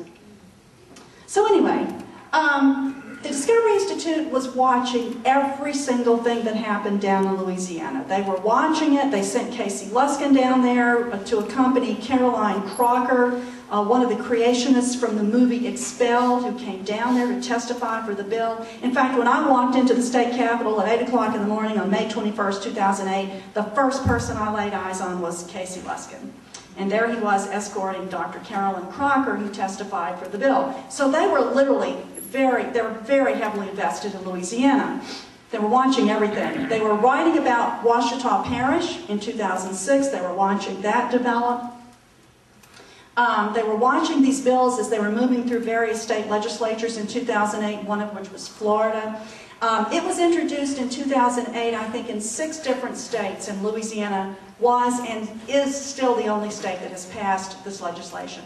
So anyway, the Discovery Institute was watching every single thing that happened down in Louisiana. They were watching it. They sent Casey Luskin down there to accompany Caroline Crocker, one of the creationists from the movie Expelled, who came down there to testify for the bill. In fact, when I walked into the state capitol at 8 o'clock in the morning on May 21st, 2008, the first person I laid eyes on was Casey Luskin. And there he was escorting Dr. Caroline Crocker, who testified for the bill. So they were literally they were very heavily invested in Louisiana. They were watching everything. They were writing about Ouachita Parish in 2006. They were watching that develop. They were watching these bills as they were moving through various state legislatures in 2008, one of which was Florida. It was introduced in 2008, I think, in 6 different states, and Louisiana was and is still the only state that has passed this legislation.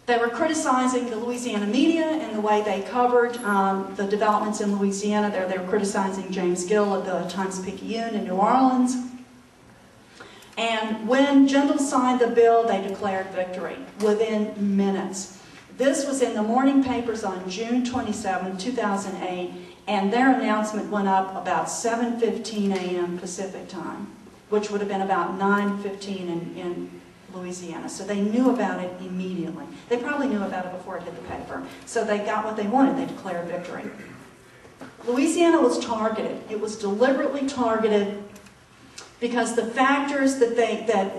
They were criticizing the Louisiana media and the way they covered the developments in Louisiana. They were criticizing James Gill of the Times-Picayune in New Orleans. And when Jindal signed the bill, they declared victory within minutes. This was in the morning papers on June 27, 2008, and their announcement went up about 7:15 a.m. Pacific time, which would have been about 9:15 in Louisiana. So they knew about it immediately. They probably knew about it before it hit the paper. So they got what they wanted. They declared victory. Louisiana was targeted. It was deliberately targeted because the factors that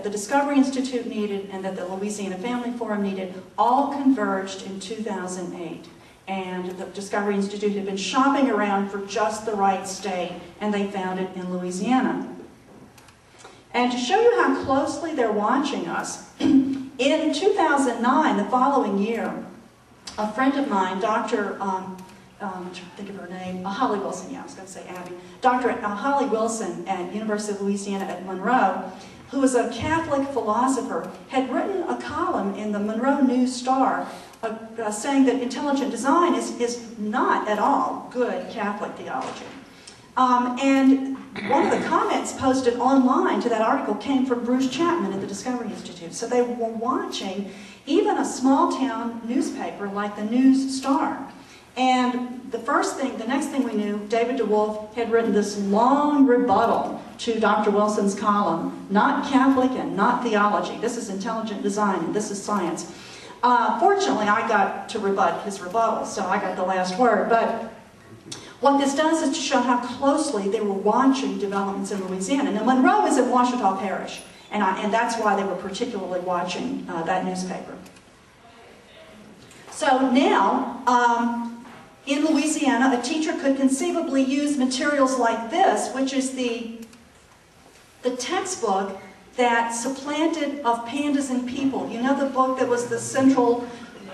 the Discovery Institute needed and that the Louisiana Family Forum needed all converged in 2008. And the Discovery Institute had been shopping around for just the right state, and they found it in Louisiana. And to show you how closely they're watching us, in 2009, the following year, a friend of mine, Dr. I'm trying to think of her name, Holly Wilson, yeah, I was going to say Abby. Dr. Holly Wilson at University of Louisiana at Monroe, who was a Catholic philosopher, had written a column in the Monroe News-Star saying that intelligent design is not at all good Catholic theology. And one of the comments posted online to that article came from Bruce Chapman at the Discovery Institute. So they were watching even a small town newspaper like the News-Star. And the next thing we knew, David DeWolf had written this long rebuttal to Dr. Wilson's column, not Catholic and not theology. This is intelligent design and this is science. Fortunately, I got to rebut his rebuttal, so I got the last word. But what this does is to show how closely they were watching developments in Louisiana. Now, Monroe is in Ouachita Parish, and that's why they were particularly watching that newspaper. So now, in Louisiana, a teacher could conceivably use materials like this, which is the textbook that supplanted Of Pandas and People. You know the book that was the central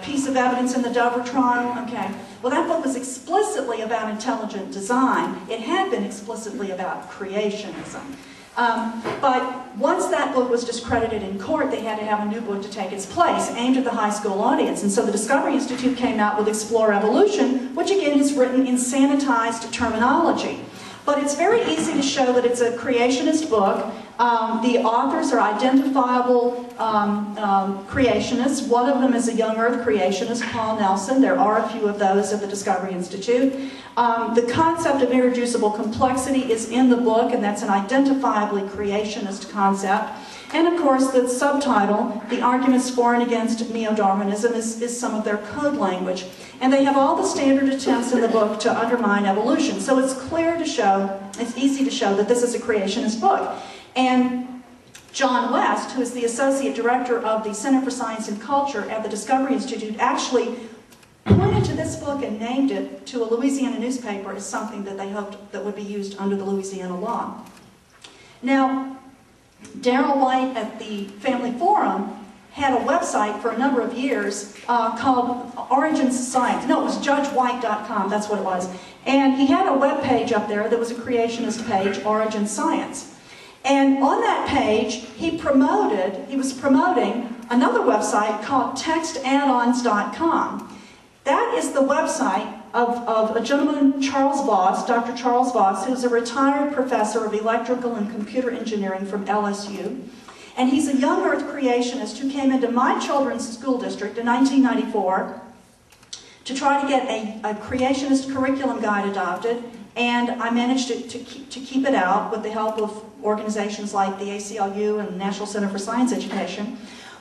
piece of evidence in the Dover trial? Okay. Well, that book was explicitly about intelligent design. It had been explicitly about creationism. But once that book was discredited in court, they had to have a new book to take its place, aimed at the high school audience. And so the Discovery Institute came out with Explore Evolution, which again is written in sanitized terminology. But it's very easy to show that it's a creationist book. The authors are identifiable creationists. One of them is a young earth creationist, Paul Nelson. There are a few of those at the Discovery Institute. The concept of irreducible complexity is in the book, and that's an identifiably creationist concept. And of course, the subtitle, The Arguments For and Against Neo-Darwinism, is some of their code language. And they have all the standard attempts in the book to undermine evolution. So it's clear to show, it's easy to show that this is a creationist book. And John West, who is the Associate Director of the Center for Science and Culture at the Discovery Institute, actually pointed to this book and named it to a Louisiana newspaper as something that they hoped that would be used under the Louisiana law. Now, Darrell White at the Family Forum had a website for a number of years called Origins of Science. No, it was judgewhite.com, that's what it was. And he had a web page up there that was a creationist page, Origins Science. And on that page, he was promoting another website called textaddons.com. That is the website of a gentleman, Charles Voss, Dr. Charles Voss, who's a retired professor of electrical and computer engineering from LSU. And he's a young earth creationist who came into my children's school district in 1994 to try to get a creationist curriculum guide adopted. And I managed to keep it out with the help of organizations like the ACLU and the National Center for Science Education.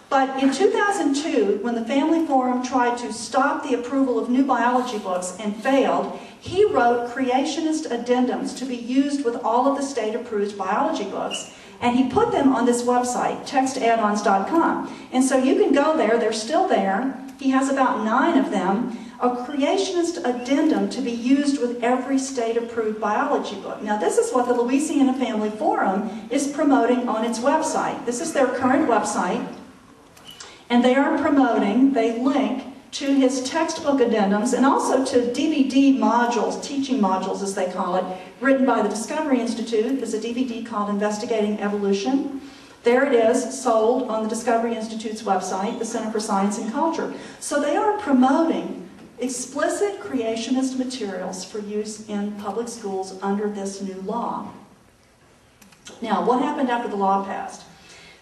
But in 2002, when the Family Forum tried to stop the approval of new biology books and failed, he wrote creationist addendums to be used with all of the state-approved biology books. And he put them on this website, textaddons.com. And so you can go there, they're still there. He has about 9 of them. A creationist addendum to be used with every state-approved biology book. Now, this is what the Louisiana Family Forum is promoting on its website. This is their current website. And they are promoting, they link to his textbook addendums and also to DVD modules, teaching modules as they call it, written by the Discovery Institute. There's a DVD called Investigating Evolution. There it is, sold on the Discovery Institute's website, the Center for Science and Culture. So they are promoting explicit creationist materials for use in public schools under this new law. Now, what happened after the law passed?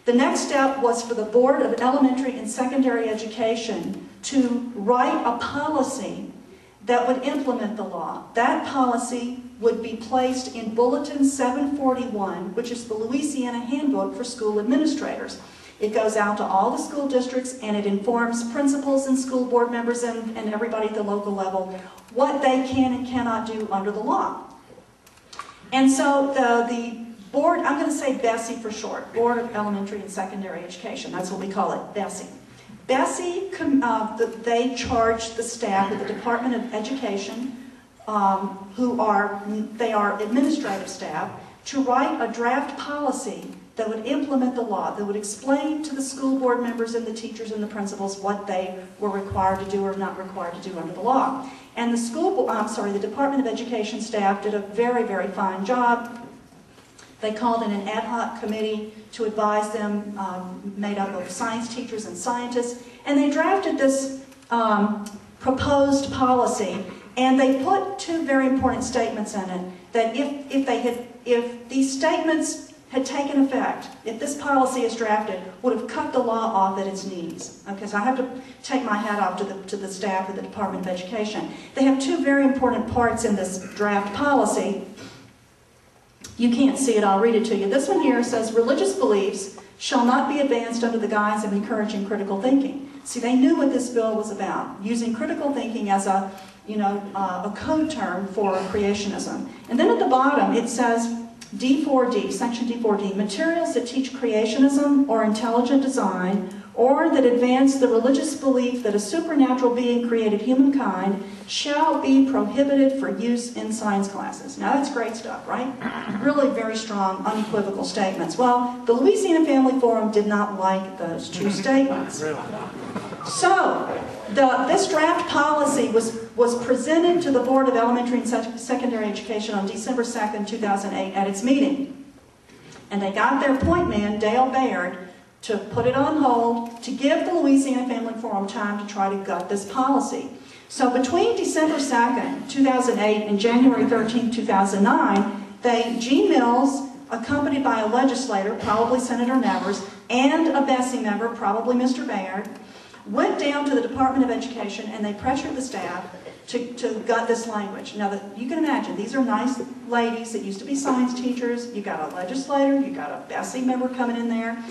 The next step was for the Board of Elementary and Secondary Education to write a policy that would implement the law. That policy would be placed in Bulletin 741, which is the Louisiana Handbook for School Administrators. It goes out to all the school districts and it informs principals and school board members and everybody at the local level what they can and cannot do under the law. And so the board, I'm going to say BESSE for short, Board of Elementary and Secondary Education, that's what we call it, BESSE. BESSE, they charge the staff at the Department of Education, they are administrative staff, to write a draft policy that would implement the law, that would explain to the school board members and the teachers and the principals what they were required to do or not required to do under the law. And the Department of Education staff did a very, very fine job. They called in an ad hoc committee to advise them, made up of science teachers and scientists, and they drafted this proposed policy, and they put 2 very important statements in it, that if these statements had taken effect, if this policy is drafted, would have cut the law off at its knees. Okay, so I have to take my hat off to the staff of the Department of Education. They have 2 very important parts in this draft policy. You can't see it, I'll read it to you. This one here says, religious beliefs shall not be advanced under the guise of encouraging critical thinking. See, they knew what this bill was about, using critical thinking as a code term for creationism. And then at the bottom it says, D4D, section D4D, materials that teach creationism or intelligent design or that advance the religious belief that a supernatural being created humankind shall be prohibited for use in science classes. Now that's great stuff, right? Really very strong, unequivocal statements. Well, the Louisiana Family Forum did not like those 2 statements. So, this draft policy was was presented to the Board of Elementary and Secondary Education on December 2nd, 2008 at its meeting. And they got their point man, Dale Baird, to put it on hold to give the Louisiana Family Forum time to try to gut this policy. So between December 2nd, 2008 and January 13th, 2009, G. Mills, accompanied by a legislator, probably Senator Nevers, and a Bessie member, probably Mr. Baird, went down to the Department of Education and they pressured the staff to gut this language. Now, you can imagine, these are nice ladies that used to be science teachers. You got a legislator, you got a Bessie member coming in there.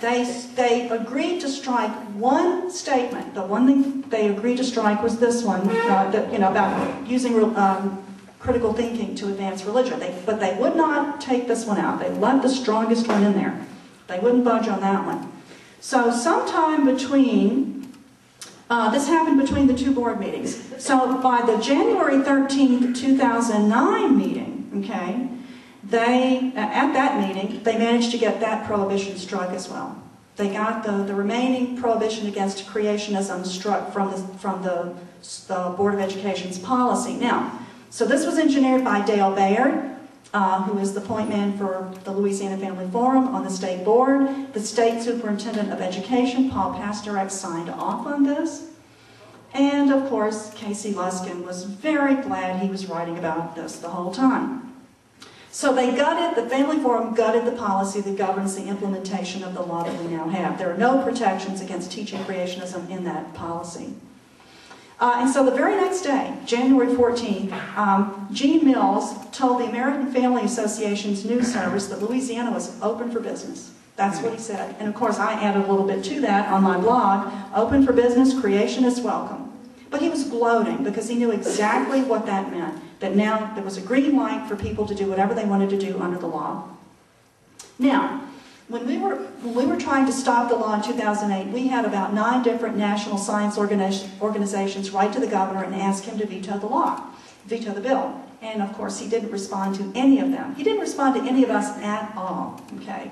They agreed to strike one statement. The one thing they agreed to strike was this one, about using critical thinking to advance religion. But they would not take this one out. They left the strongest one in there. They wouldn't budge on that one. So sometime between, this happened between the two board meetings. So by the January 13th, 2009 meeting, okay, at that meeting, they managed to get that prohibition struck as well. They got the remaining prohibition against creationism struck from the Board of Education's policy. Now, so this was engineered by Dale Baird, who is the point man for the Louisiana Family Forum on the state board. The state superintendent of education, Paul Pastorak, signed off on this. And of course, Casey Luskin was very glad he was writing about this the whole time. So the Family Forum gutted the policy that governs the implementation of the law that we now have. There are no protections against teaching creationism in that policy. And so the very next day, January 14th, Gene Mills told the American Family Association's news service that Louisiana was open for business. That's what he said. And of course, I added a little bit to that on my blog, open for business, creationists welcome. But he was gloating because he knew exactly what that meant, that now there was a green light for people to do whatever they wanted to do under the law. Now, when we were trying to stop the law in 2008, we had about 9 different national science organizations write to the governor and ask him to veto the bill. And of course, he didn't respond to any of them. He didn't respond to any of us at all, okay?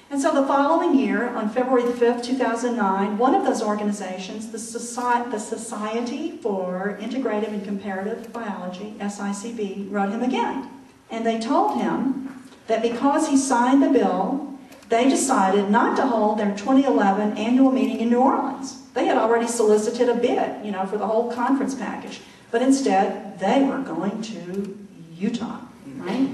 And so the following year, on February the 5th, 2009, one of those organizations, the Society for Integrative and Comparative Biology, SICB, wrote him again. And they told him that because he signed the bill, they decided not to hold their 2011 annual meeting in New Orleans. They had already solicited a bid, for the whole conference package. But instead, they were going to Utah, right?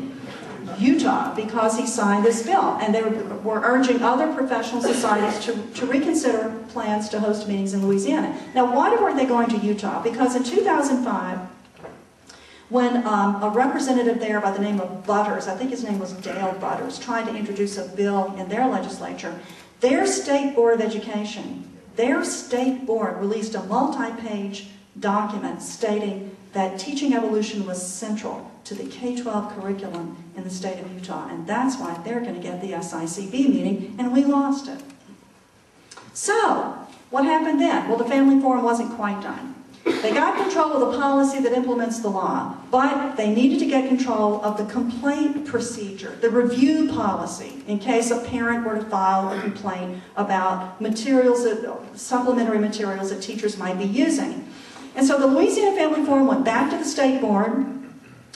Utah, because he signed this bill. And they were urging other professional societies to reconsider plans to host meetings in Louisiana. Now, why were they going to Utah? Because in 2005, when a representative there by the name of Butters, I think his name was Dale Butters, tried to introduce a bill in their legislature, their state board of education, their state board released a multi-page document stating that teaching evolution was central to the K-12 curriculum in the state of Utah, and that's why they're going to get the SICB meeting, and we lost it. So, what happened then? Well, the Family Forum wasn't quite done. They got control of the policy that implements the law, but they needed to get control of the complaint procedure, the review policy, in case a parent were to file a complaint about supplementary materials that teachers might be using. And so the Louisiana Family Forum went back to the state board,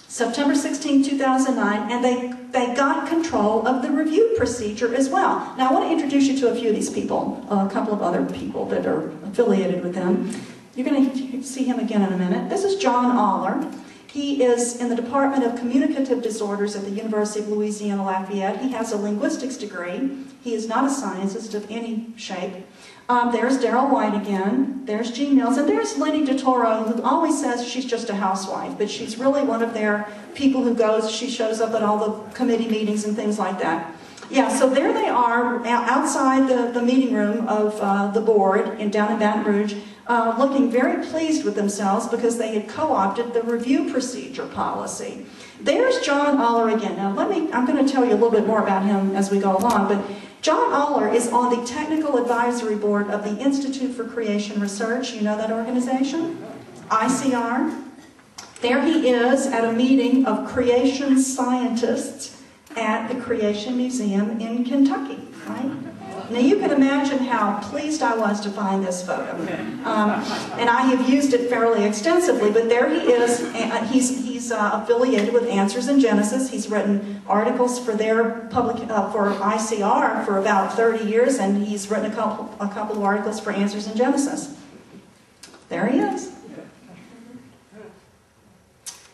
September 16, 2009, and they got control of the review procedure as well. Now, I want to introduce you to a few of these people, a couple of other people that are affiliated with them. You're going to see him again in a minute. This is John Aller. He is in the Department of Communicative Disorders at the University of Louisiana Lafayette. He has a linguistics degree. He is not a scientist of any shape. There's Darryl White again. There's Gene Mills. And there's Lenny DeToro, who always says she's just a housewife, but she's really one of their people who she shows up at all the committee meetings and things like that. Yeah, so there they are outside the meeting room of the board down in Baton Rouge, looking very pleased with themselves because they had co-opted the review procedure policy. There's John Aller again. Now I'm going to tell you a little bit more about him as we go along, but John Aller is on the technical advisory board of the Institute for Creation Research. You know that organization? ICR. There he is at a meeting of creation scientists at the Creation Museum in Kentucky, right? Now you can imagine how pleased I was to find this photo. And I have used it fairly extensively, but there he is. He's affiliated with Answers in Genesis. He's written articles for their for ICR for about 30 years, and he's written a couple of articles for Answers in Genesis. There he is.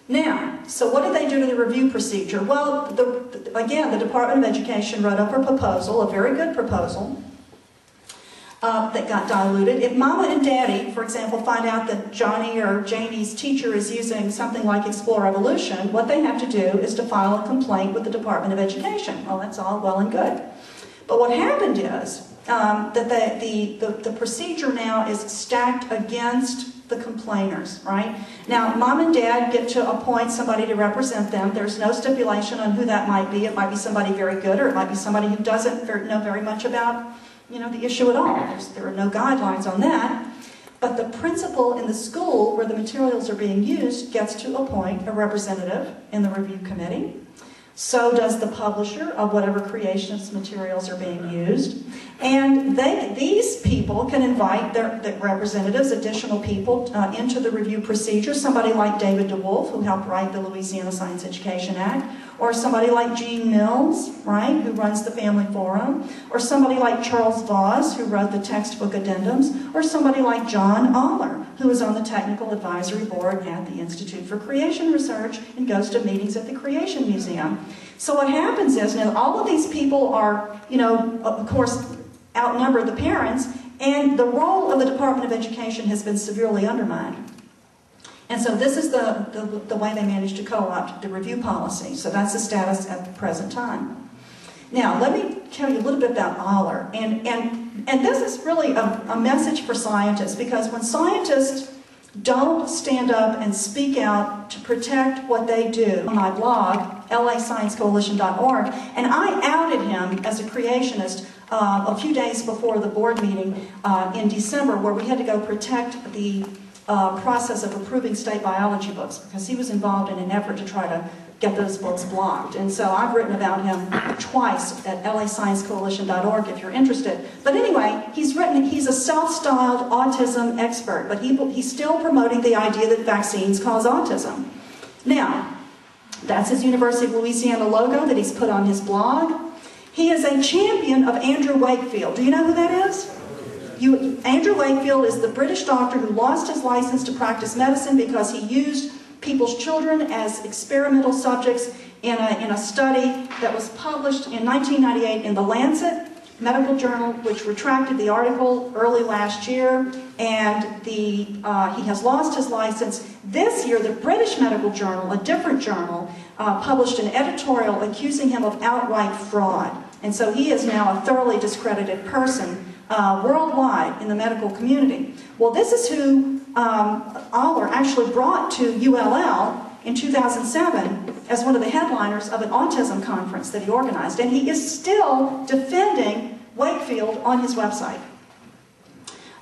Now, so what did they do to the review procedure? Well, again, the Department of Education wrote up a proposal, a very good proposal, that got diluted. If Mama and Daddy, for example, find out that Johnny or Janie's teacher is using something like Explore Evolution, what they have to do is to file a complaint with the Department of Education. Well, that's all well and good. But what happened is that the procedure now is stacked against the complainers, right? Now, Mom and Dad get to appoint somebody to represent them. There's no stipulation on who that might be. It might be somebody very good, or it might be somebody who doesn't know very much about, the issue at all. There are no guidelines on that. But the principal in the school where the materials are being used gets to appoint a representative in the review committee. So does the publisher of whatever creationist materials are being used. And these people can invite their representatives, additional people, into the review procedure. Somebody like David DeWolf, who helped write the Louisiana Science Education Act, or somebody like Gene Mills, right, who runs the Family Forum, or somebody like Charles Voss, who wrote the textbook addendums, or somebody like John Aller, who is on the technical advisory board at the Institute for Creation Research and goes to meetings at the Creation Museum. So what happens is, now all of these people are, of course, outnumber the parents, and the role of the Department of Education has been severely undermined. And so this is the way they managed to co-opt the review policy. So that's the status at the present time. Now, let me tell you a little bit about Aller. And this is really a message for scientists, because when scientists don't stand up and speak out to protect what they do, on my blog, lasciencecoalition.org, and I outed him as a creationist a few days before the board meeting in December, where we had to go protect the process of approving state biology books, because he was involved in an effort to try to get those books blocked. And so I've written about him twice at lasciencecoalition.org if you're interested. But anyway, he's a self-styled autism expert, but he's still promoting the idea that vaccines cause autism. Now, that's his University of Louisiana logo that he's put on his blog. He is a champion of Andrew Wakefield. Do you know who that is? Andrew Wakefield is the British doctor who lost his license to practice medicine because he used people's children as experimental subjects in a study that was published in 1998 in The Lancet Medical Journal, which retracted the article early last year, and he has lost his license. This year, the British Medical Journal, a different journal, published an editorial accusing him of outright fraud. And so he is now a thoroughly discredited person worldwide in the medical community. Well, this is who Aller actually brought to ULL in 2007 as one of the headliners of an autism conference that he organized. And he is still defending Wakefield on his website.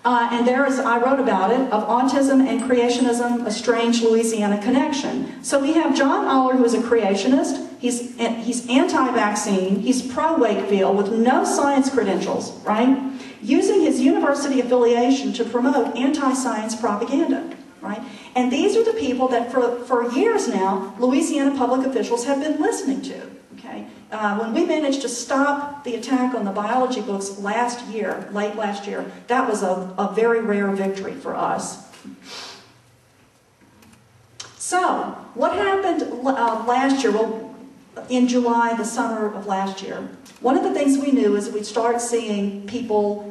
And I wrote about it, of autism and creationism, a strange Louisiana connection. So we have John Aller, who is a creationist. He's anti-vaccine. He's pro-Wakefield with no science credentials, right? Using his university affiliation to promote anti-science propaganda, right? And these are the people that for years now, Louisiana public officials have been listening to, okay? When we managed to stop the attack on the biology books late last year, that was a very rare victory for us. So, what happened last year? Well, in July, the summer of last year, one of the things we knew is that we'd start seeing people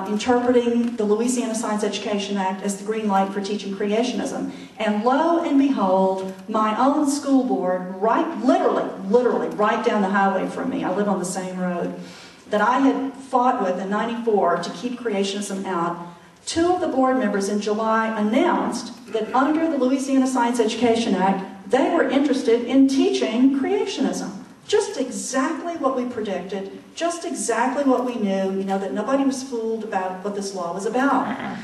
interpreting the Louisiana Science Education Act as the green light for teaching creationism. And lo and behold, my own school board, literally right down the highway from me, I live on the same road, that I had fought with in '94 to keep creationism out, two of the board members in July announced that under the Louisiana Science Education Act, they were interested in teaching creationism. Just exactly what we predicted, just exactly what we knew, that nobody was fooled about what this law was about.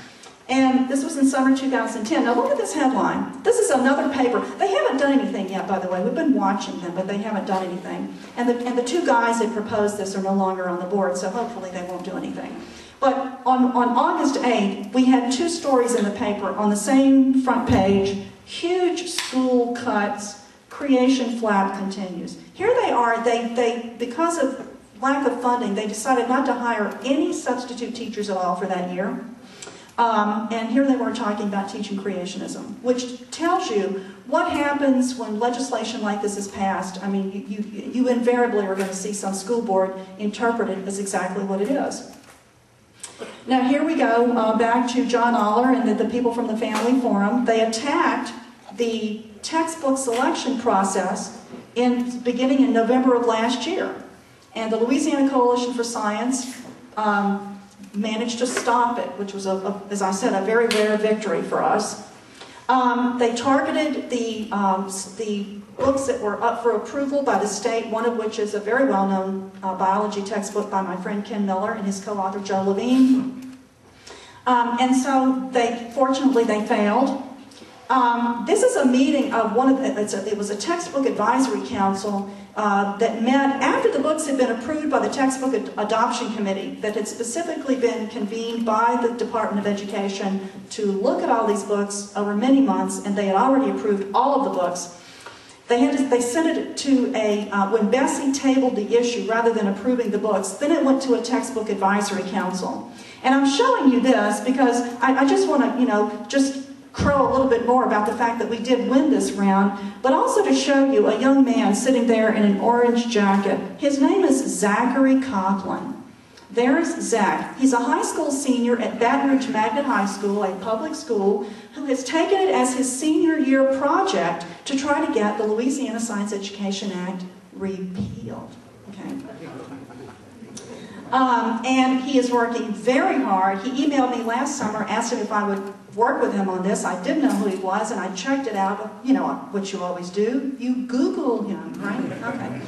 And this was in summer 2010. Now look at this headline. This is another paper. They haven't done anything yet, by the way. We've been watching them, but they haven't done anything. And the two guys that proposed this are no longer on the board, so hopefully they won't do anything. But on August 8th, we had two stories in the paper on the same front page. Huge school cuts. Creation flap continues. Here they are. They because of lack of funding, they decided not to hire any substitute teachers at all for that year. And here they were talking about teaching creationism, which tells you what happens when legislation like this is passed. I mean, you invariably are going to see some school board interpret it as exactly what it is. Now here we go, back to John Aller and the people from the Family Forum. They attacked the textbook selection process beginning in November of last year. And the Louisiana Coalition for Science managed to stop it, which was, as I said, a very rare victory for us. They targeted the books that were up for approval by the state, one of which is a very well-known biology textbook by my friend Ken Miller and his co-author Joe Levine. And so fortunately they failed. This is a meeting of it was a textbook advisory council that met after the books had been approved by the textbook adoption committee that had specifically been convened by the Department of Education to look at all these books over many months, and they had already approved all of the books. They sent it to when Bessie tabled the issue rather than approving the books, then it went to a textbook advisory council. And I'm showing you this because I just want to, just crow a little bit more about the fact that we did win this round, but also to show you a young man sitting there in an orange jacket. His name is Zachary Copeland. There's Zach. He's a high school senior at Baton Rouge Magnet High School, a public school, who has taken it as his senior year project to try to get the Louisiana Science Education Act repealed. Okay. And he is working very hard. He emailed me last summer, asked him if I would work with him on this. I didn't know who he was, and I checked it out. You know what you always do. You Google him, right? Okay.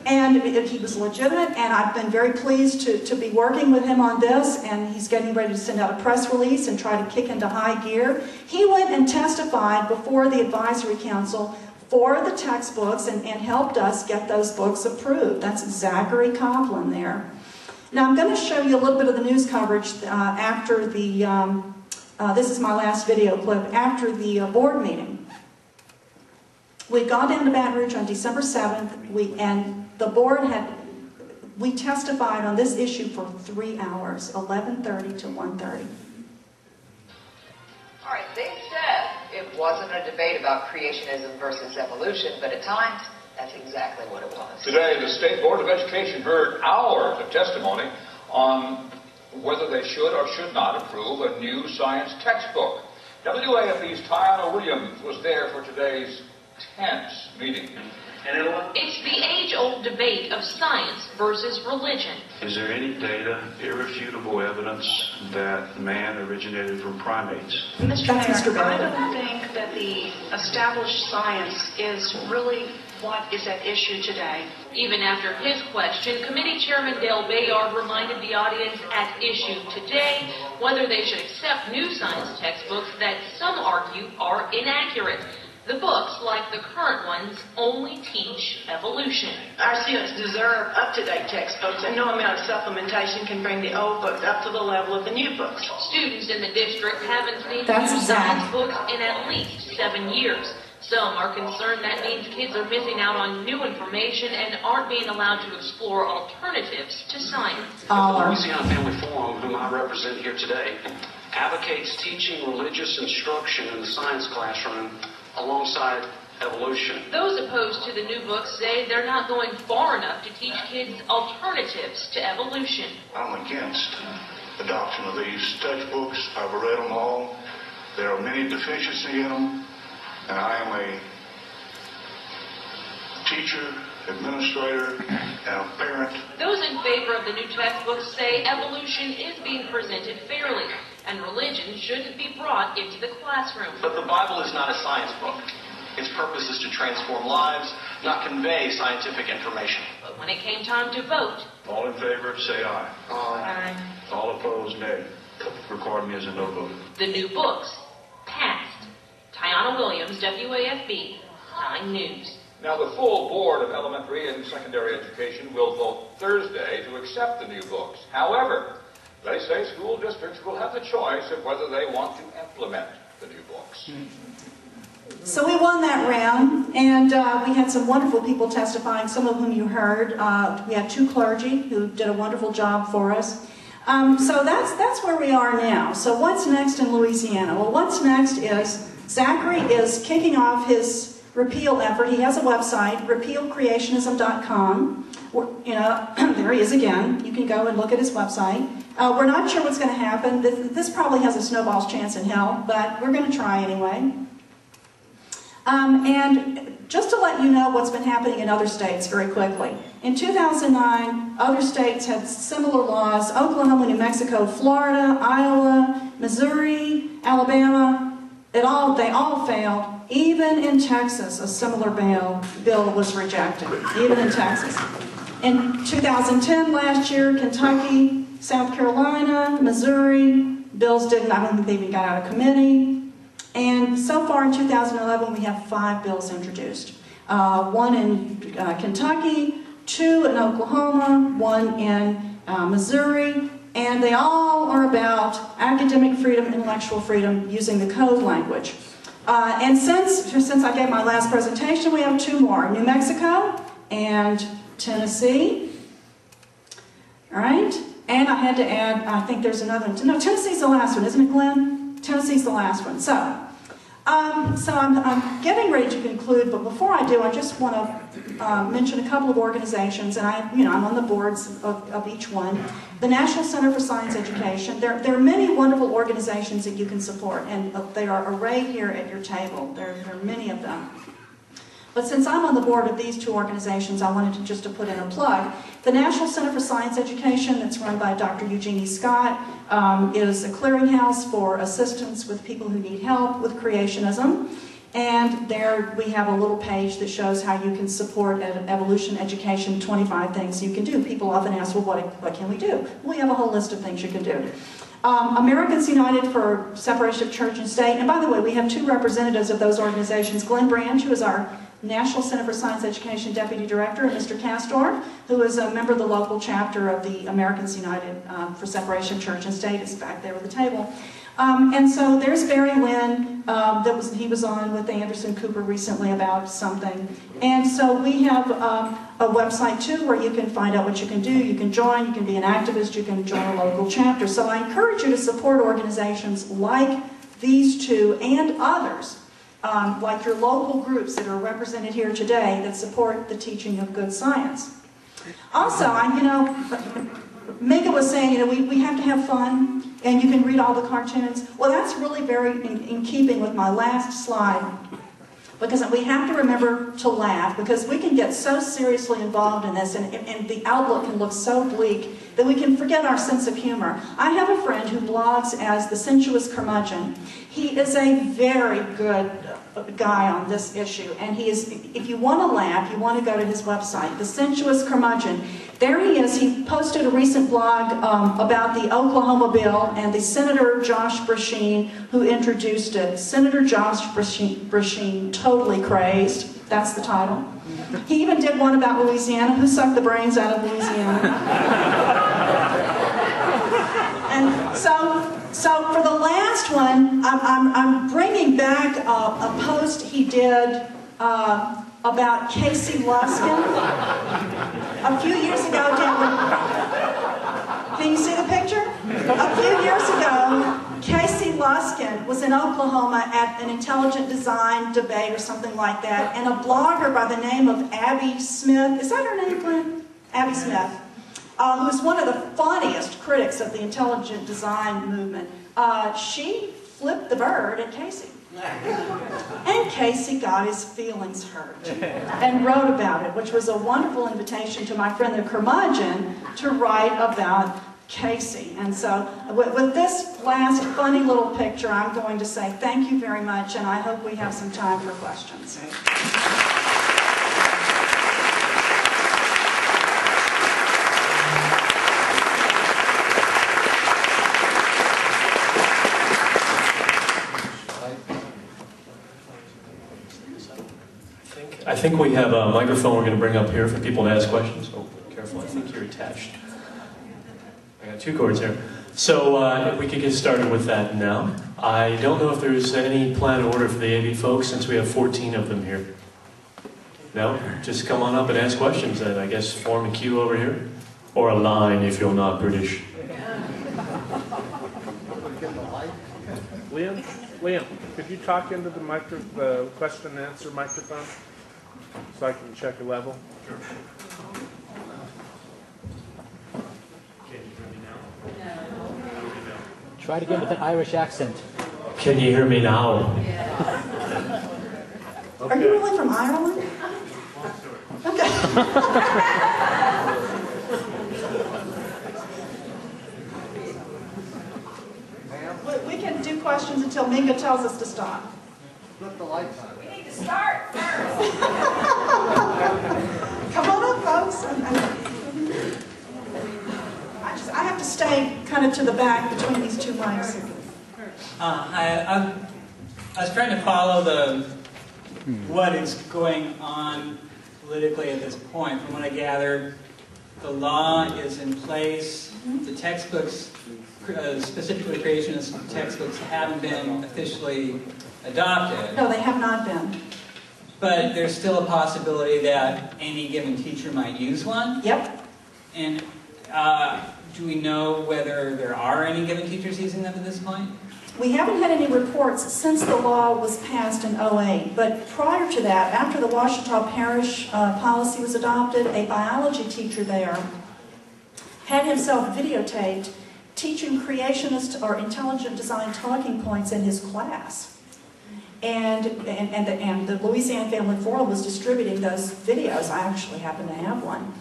And he was legitimate, and I've been very pleased to be working with him on this, and he's getting ready to send out a press release and try to kick into high gear. He went and testified before the advisory council for the textbooks and helped us get those books approved. That's Zachary Copeland there. Now I'm going to show you a little bit of the news coverage after the, this is my last video clip, after the board meeting. We'd gone down to Baton Rouge on December 7th, and the board we testified on this issue for 3 hours, 11:30 to 1:30. All right, they said it wasn't a debate about creationism versus evolution, but at times, that's exactly what it was. Today, the State Board of Education heard hours of testimony on whether they should or should not approve a new science textbook. WAFB's Tyana Williams was there for today's tense meeting. It's the age-old debate of science versus religion. Is there any data, irrefutable evidence, that man originated from primates? Mr. Mayor, I don't think that the established science is really what is at issue today. Even after his question, Committee Chairman Dale Bayard reminded the audience at issue today whether they should accept new science textbooks that some argue are inaccurate. The books, like the current ones, only teach evolution. Our students deserve up-to-date textbooks, and no amount of supplementation can bring the old books up to the level of the new books. Students in the district haven't seen new science books in at least 7 years. Some are concerned that means kids are missing out on new information and aren't being allowed to explore alternatives to science. The Louisiana Family Forum, whom I represent here today, advocates teaching religious instruction in the science classroom alongside evolution. Those opposed to the new books say they're not going far enough to teach kids alternatives to evolution. I'm against adoption of these textbooks. I've read them all. There are many deficiencies in them, and I am a teacher, administrator, and a parent. Those in favor of the new textbooks say evolution is being presented fairly, and religion shouldn't be brought into the classroom. But the Bible is not a science book. Its purpose is to transform lives, not convey scientific information. But when it came time to vote, All in favor, say aye. Aye. All opposed, nay. record me as a no vote. The new books. Passed. Tiana Williams, WAFB, 9 News. Now, the full Board of Elementary and Secondary Education will vote Thursday to accept the new books. However, they say school districts will have the choice of whether they want to implement the new books. So we won that round, and we had some wonderful people testifying, some of whom you heard. We had 2 clergy who did a wonderful job for us. So that's where we are now. So what's next in Louisiana? Well, what's next is Zachary is kicking off his repeal effort. He has a website, repealcreationism.com. There he is again. You can go and look at his website. We're not sure what's going to happen. This probably has a snowball's chance in hell, but we're going to try anyway. And just to let you know what's been happening in other states very quickly. In 2009, other states had similar laws. Oklahoma, New Mexico, Florida, Iowa, Missouri, Alabama, they all failed. Even in Texas, a similar bill was rejected, even in Texas. In 2010, last year, Kentucky, South Carolina, Missouri, bills I don't think they even got out of committee. And so far in 2011, we have 5 bills introduced. 1 in Kentucky, 2 in Oklahoma, 1 in Missouri, and they all are about academic freedom, intellectual freedom, using the code language. And since I gave my last presentation, we have 2 more, New Mexico and Tennessee. All right, and I had to add, I think there's another one. No, Tennessee's the last one, isn't it, Glenn? Tennessee's the last one. So I'm getting ready to conclude, but before I do, I just want to mention a couple of organizations, and I'm on the boards of each one. The National Center for Science Education. There are many wonderful organizations that you can support, and they are arrayed here at your table. There are many of them. But since I'm on the board of these 2 organizations, I wanted to put in a plug. The National Center for Science Education, that's run by Dr. Eugenie Scott, is a clearinghouse for assistance with people who need help with creationism. And there we have a little page that shows how you can support evolution education, 25 things you can do. People often ask, well, what can we do? We have a whole list of things you can do. Americans United for Separation of Church and State. And by the way, we have 2 representatives of those organizations. Glenn Branch, who is our National Center for Science Education Deputy Director, and Mr. Castor, who is a member of the local chapter of the Americans United for Separation of Church and State, is back there at the table. And so there's Barry Lynn, he was on with Anderson Cooper recently about something. And so we have a website too where you can find out what you can do. You can join, you can be an activist, you can join a local chapter. So I encourage you to support organizations like these 2 and others. Like your local groups that are represented here today that support the teaching of good science. Also, Mynga was saying, we have to have fun, and you can read all the cartoons. Well, that's really very in keeping with my last slide, because we have to remember to laugh, because we can get so seriously involved in this, and the outlook can look so bleak that we can forget our sense of humor. I have a friend who blogs as the Sensuous Curmudgeon. He is a very good guy on this issue, and he is, if you want to laugh, you want to go to his website, The Sensuous Curmudgeon. There he is. He posted a recent blog about the Oklahoma bill and the Senator Josh Brasheen who introduced it. Senator Josh Brasheen, totally crazed. That's the title. He even did one about Louisiana. Who sucked the brains out of Louisiana? And so for the last one, I'm bringing back a post he did about Casey Luskin. A few years ago, can you see the picture? A few years ago, Casey Luskin was in Oklahoma at an intelligent design debate or something like that, and a blogger by the name of Abby Smith, is that her name, Glenn? Abby Smith, who is one of the funniest critics of the intelligent design movement. She flipped the bird at Casey. And Casey got his feelings hurt and wrote about it, which was a wonderful invitation to my friend the curmudgeon to write about Casey. And so with this last funny little picture, I'm going to say thank you very much, and I hope we have some time for questions. think we have a microphone we're going to bring up here for people to ask questions. Oh, careful, I think you're attached. I got 2 cords here. So if we could get started with that now. I don't know if there's any planned order for the AV folks since we have 14 of them here. No? Just come on up and ask questions and I guess form a queue over here. Or a line if you're not British. Liam, could you talk into the question and answer microphone so I can check a level? Sure. Can you hear me now? No. Try it again with an Irish accent. Can you hear me now? Are you really from Ireland? Okay. We can do questions until Mynga tells us to stop. Flip the lights on. We need to start first. Come on up, folks. I have to stay kind of to the back between these 2 mics. I was trying to follow what is going on politically at this point. From what I gathered, the law is in place. The textbooks, specifically creationist textbooks, haven't been officially adopted. No, they have not been. But there's still a possibility that any given teacher might use one? Yep. And do we know whether there are any given teachers using them at this point? We haven't had any reports since the law was passed in 2008, but prior to that, after the Ouachita Parish policy was adopted, a biology teacher there had himself videotaped teaching creationist or intelligent design talking points in his class. And the Louisiana Family Forum was distributing those videos. I actually happen to have one.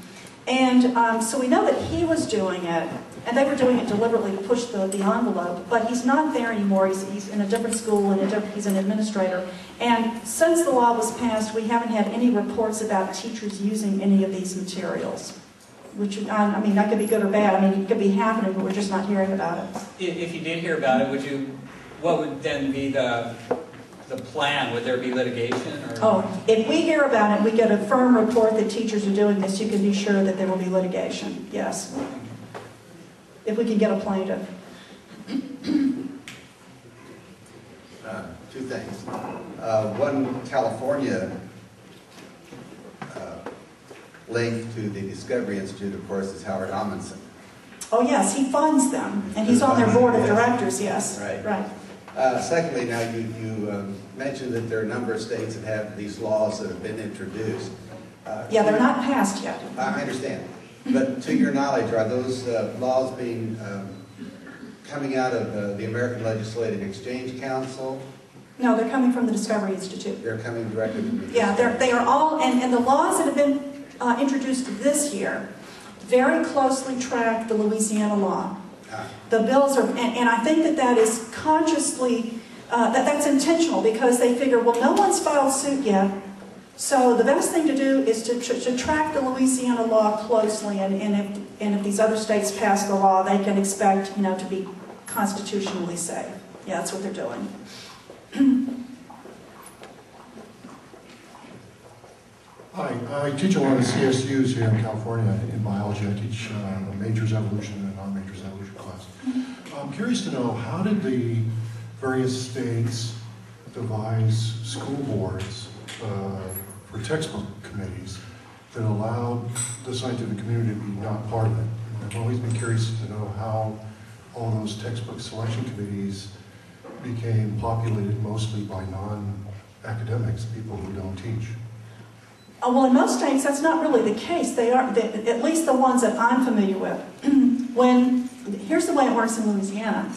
And so we know that he was doing it, and they were doing it deliberately to push the envelope, but he's not there anymore. He's in a different school, and he's an administrator. And since the law was passed, we haven't had any reports about teachers using any of these materials. Which, I mean, that could be good or bad. I mean, it could be happening, but we're just not hearing about it. If you did hear about it, what would then be the plan? Would there be litigation? Or? Oh, if we hear about it, we get a firm report that teachers are doing this, you can be sure that there will be litigation, yes. If we can get a plaintiff. 2 things. One, California link to the Discovery Institute, of course, is Howard Amundsen. Oh, yes, he funds them, and he's on their board of directors, yes. Right. Secondly, now you mentioned that there are a number of states that have these laws that have been introduced. Yeah, they're not passed yet. I understand. But to your knowledge, are those laws being coming out of the American Legislative Exchange Council? No, they're coming from the Discovery Institute. They're coming directly from the Yeah, they are all, and the laws that have been introduced this year very closely track the Louisiana law. The bills are, and I think that is consciously, that's intentional, because they figure, well, no one's filed suit yet, so the best thing to do is to track the Louisiana law closely, and if these other states pass the law, they can expect, to be constitutionally safe. Yeah, that's what they're doing. Hi, I teach a lot of CSUs here in California in biology. I teach a majors evolution and a non-majors evolution class. I'm curious to know, how did the various states devise school boards for textbook committees that allowed the scientific community to be not part of it? And I've always been curious to know how all those textbook selection committees became populated mostly by non-academics, people who don't teach. Well, in most states, that's not really the case. They are, at least the ones that I'm familiar with. Here's the way it works in Louisiana,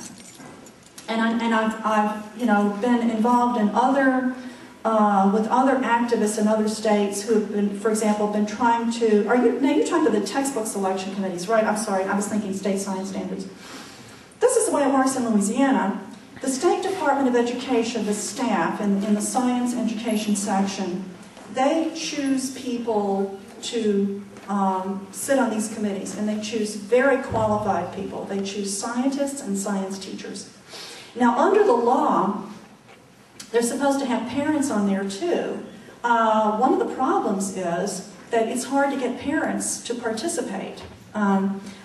and I've been involved in with other activists in other states who have been, for example, been trying to. You're talking about the textbook selection committees, right? I'm sorry, I was thinking state science standards. This is the way it works in Louisiana. The State Department of Education, the staff in the science education section, they choose people to sit on these committees, and they choose very qualified people. They choose scientists and science teachers. Now, under the law, they're supposed to have parents on there too, one of the problems is that it's hard to get parents to participate.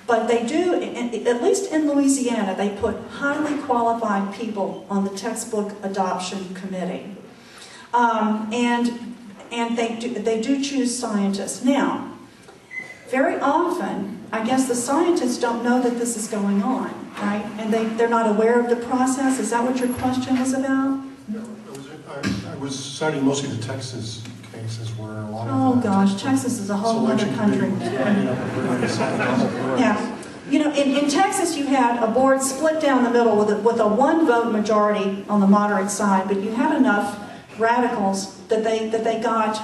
But they do, at least in Louisiana, they put highly qualified people on the textbook adoption committee. And they do choose scientists. Now, very often, I guess the scientists don't know that this is going on, right? And they're not aware of the process. Is that what your question was about? No, I was citing mostly the Texas cases where a lot of... Oh gosh, Texas is a whole other country. Yeah. You know, in Texas you had a board split down the middle with a one-vote majority on the moderate side, but you had enough radicals that they got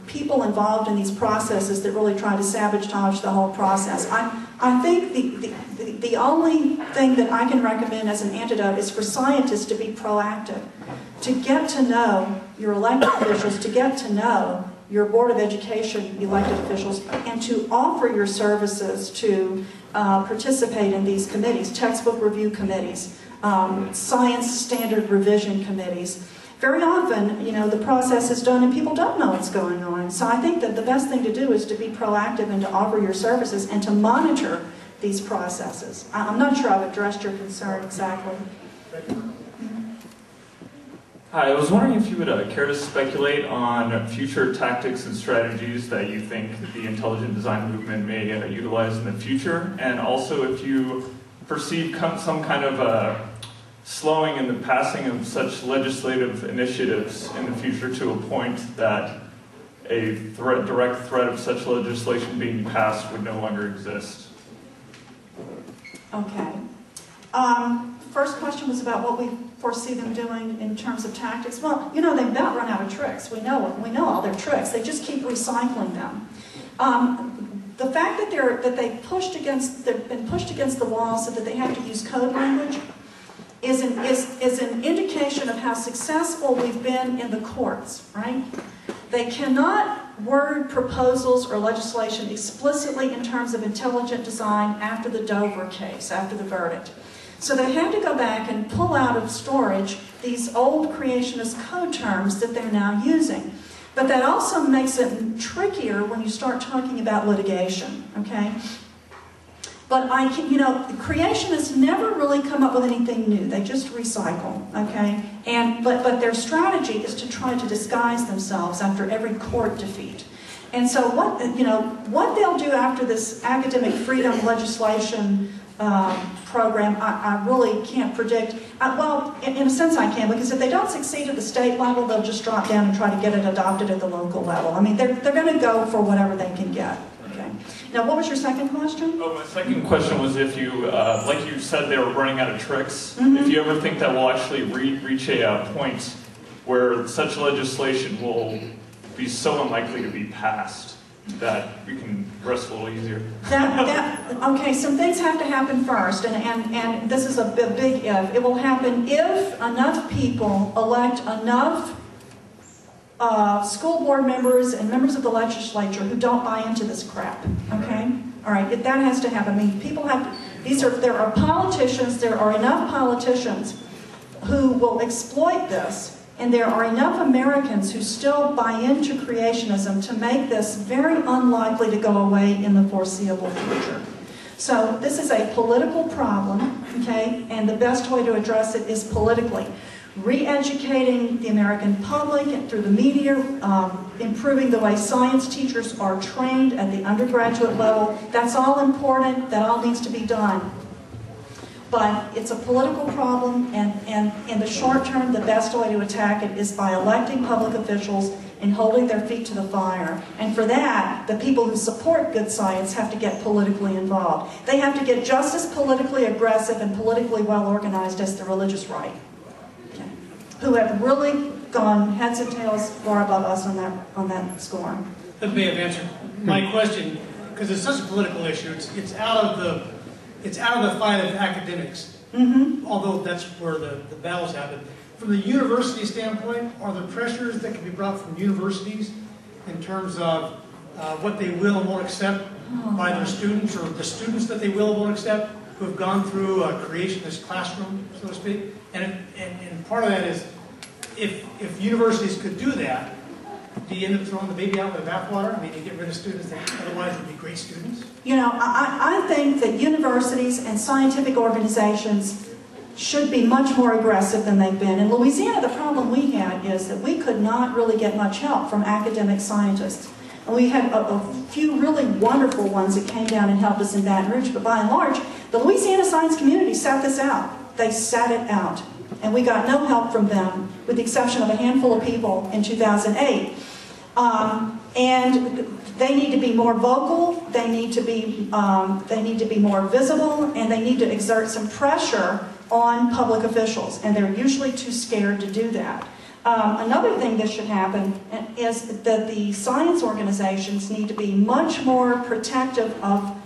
people involved in these processes that really try to sabotage the whole process. I think the only thing that I can recommend as an antidote is for scientists to be proactive, to get to know your elected officials, to get to know your Board of Education elected officials, and to offer your services to participate in these committees, textbook review committees, science standard revision committees. Very often, you know, the process is done and people don't know what's going on. So I think that the best thing to do is to be proactive and to offer your services and to monitor these processes. I'm not sure I've addressed your concern exactly. Hi, I was wondering if you would care to speculate on future tactics and strategies that you think the intelligent design movement may utilize in the future, and also if you perceive some kind of slowing in the passing of such legislative initiatives in the future to a point that a direct threat of such legislation being passed would no longer exist. Okay. First question was about what we foresee them doing in terms of tactics. Well, you know, they've about run out of tricks. We know all their tricks. They just keep recycling them. The fact that they've been pushed against the wall so that they have to use code language is an indication of how successful we've been in the courts, right? They cannot word proposals or legislation explicitly in terms of intelligent design after the Dover case, after the verdict. So they had to go back and pull out of storage these old creationist code terms that they're now using. But that also makes it trickier when you start talking about litigation, okay? But creationists never really come up with anything new. They just recycle, okay? But their strategy is to try to disguise themselves after every court defeat. And so what they'll do after this academic freedom legislation program, I really can't predict. Well, in a sense I can, because if they don't succeed at the state level, they'll just drop down and try to get it adopted at the local level. I mean, they're going to go for whatever they can get. Okay. Now, what was your second question? Oh, my second question was if you, like you said, they were running out of tricks. If you ever think that we'll actually reach a point where such legislation will be so unlikely to be passed that we can rest a little easier. Okay, some things have to happen first, and this is a big if. It will happen if enough people elect enough school board members and members of the legislature who don't buy into this crap, okay? All right, that has to happen. I mean, people have to, there are politicians, there are enough politicians who will exploit this, and there are enough Americans who still buy into creationism to make this very unlikely to go away in the foreseeable future. So this is a political problem, okay, and the best way to address it is politically. Re-educating the American public and through the media, improving the way science teachers are trained at the undergraduate level, that's all important, that all needs to be done. But it's a political problem, and in the short term, the best way to attack it is by electing public officials and holding their feet to the fire. And for that, the people who support good science have to get politically involved. They have to get just as politically aggressive and politically well organized as the religious right, okay, who have really gone heads and tails far above us on that score. That may have answered my question, because it's such a political issue. It's out of the fight of academics, although that's where the battles happen. From the university standpoint, are there pressures that can be brought from universities in terms of what they will and won't accept by their students, or the students that they will and won't accept who have gone through a creationist classroom, so to speak? And part of that is, if universities could do that, do you end up throwing the baby out with the bathwater? I mean, you get rid of students that otherwise would be great students? You know, I think that universities and scientific organizations should be much more aggressive than they've been. In Louisiana, the problem we had is that we could not really get much help from academic scientists. And we had a few really wonderful ones that came down and helped us in Baton Rouge, but by and large, the Louisiana science community sat this out. They sat it out. And we got no help from them, with the exception of a handful of people in 2008. And they need to be more vocal, they need to be more visible, and they need to exert some pressure on public officials, and they're usually too scared to do that. Another thing that should happen is that the science organizations need to be much more protective of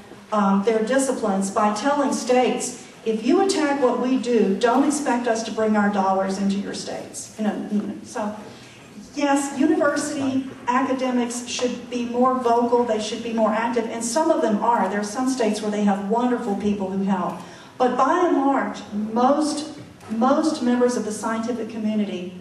their disciplines by telling states, if you attack what we do, don't expect us to bring our dollars into your states. So, yes, university academics should be more vocal, they should be more active, and some of them are. There are some states where they have wonderful people who help. But by and large, most members of the scientific community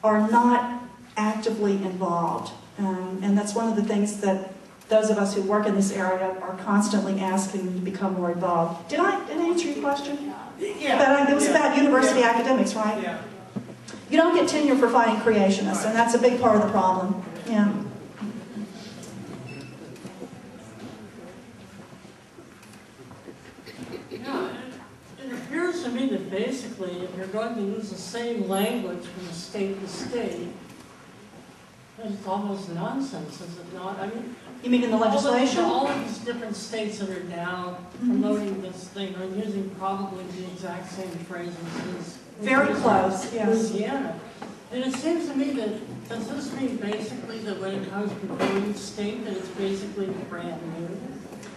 are not actively involved. And that's one of the things that those of us who work in this area are constantly asking to become more involved. Did I answer your question? Yeah. It was about university academics, right? Yeah. You don't get tenure for fighting creationists, and that's a big part of the problem. Yeah. Yeah, it appears to me that basically, if you're going to use the same language from state to state, it's almost nonsense, is it not? I mean, you mean in the legislation? All of these different states that are now promoting this thing are using probably the exact same phrases as very close, yes. Louisiana. And it seems to me that, does this mean basically that when it comes before each state, that it's basically brand new?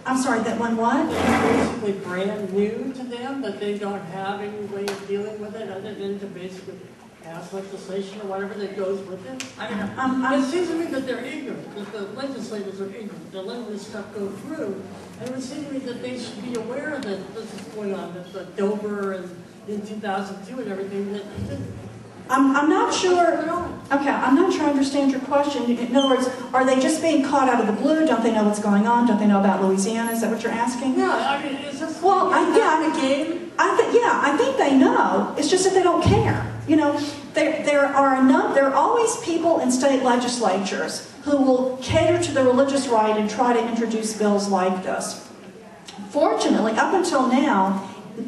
I'm sorry, that one what? It's basically brand new to them, that they don't have any way of dealing with it other than to basically pass legislation or whatever that goes with it. I mean, it seems to me that they're ignorant, that the legislators are ignorant. They're letting this stuff go through. And it would seem to me that they should be aware that this is going on, that the Dover and in 2002 and everything. That I'm not sure. Okay, I'm not sure I understand your question. In other words, are they just being caught out of the blue? Don't they know what's going on? Don't they know about Louisiana? Is that what you're asking? Yeah, I mean, is this a game? I think they know. It's just that they don't care. You know, there are always people in state legislatures who will cater to the religious right and try to introduce bills like this. Fortunately, up until now,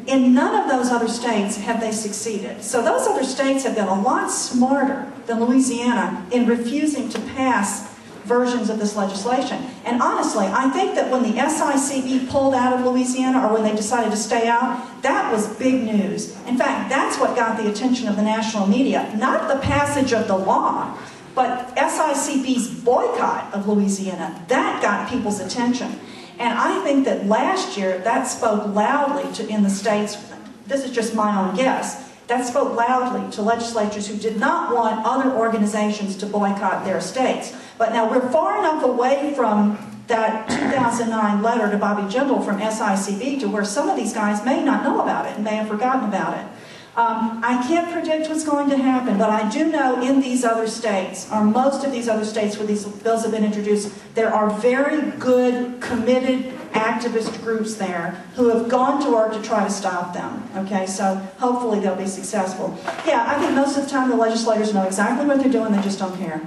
in none of those other states have they succeeded. So those other states have been a lot smarter than Louisiana in refusing to pass versions of this legislation. And honestly, I think that when the SICB pulled out of Louisiana, or when they decided to stay out, that was big news. In fact, that's what got the attention of the national media. Not the passage of the law, but SICB's boycott of Louisiana. That got people's attention. And I think that last year, that spoke loudly in the states, this is just my own guess, that spoke loudly to legislatures who did not want other organizations to boycott their states. But now we're far enough away from that 2009 letter to Bobby Jindal from SICB to where some of these guys may not know about it and may have forgotten about it. I can't predict what's going to happen, but I do know in these other states, or most of these other states where these bills have been introduced, there are very good, committed activist groups there who have gone to work to try to stop them. Okay, so hopefully they'll be successful. Yeah, I think most of the time the legislators know exactly what they're doing, they just don't care.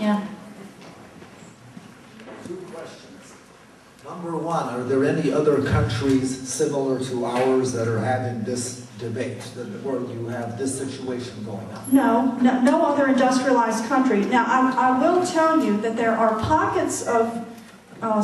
Yeah. Number one, are there any other countries similar to ours that are having this debate, where you have this situation going on? No other industrialized country. Now, I will tell you that there are pockets of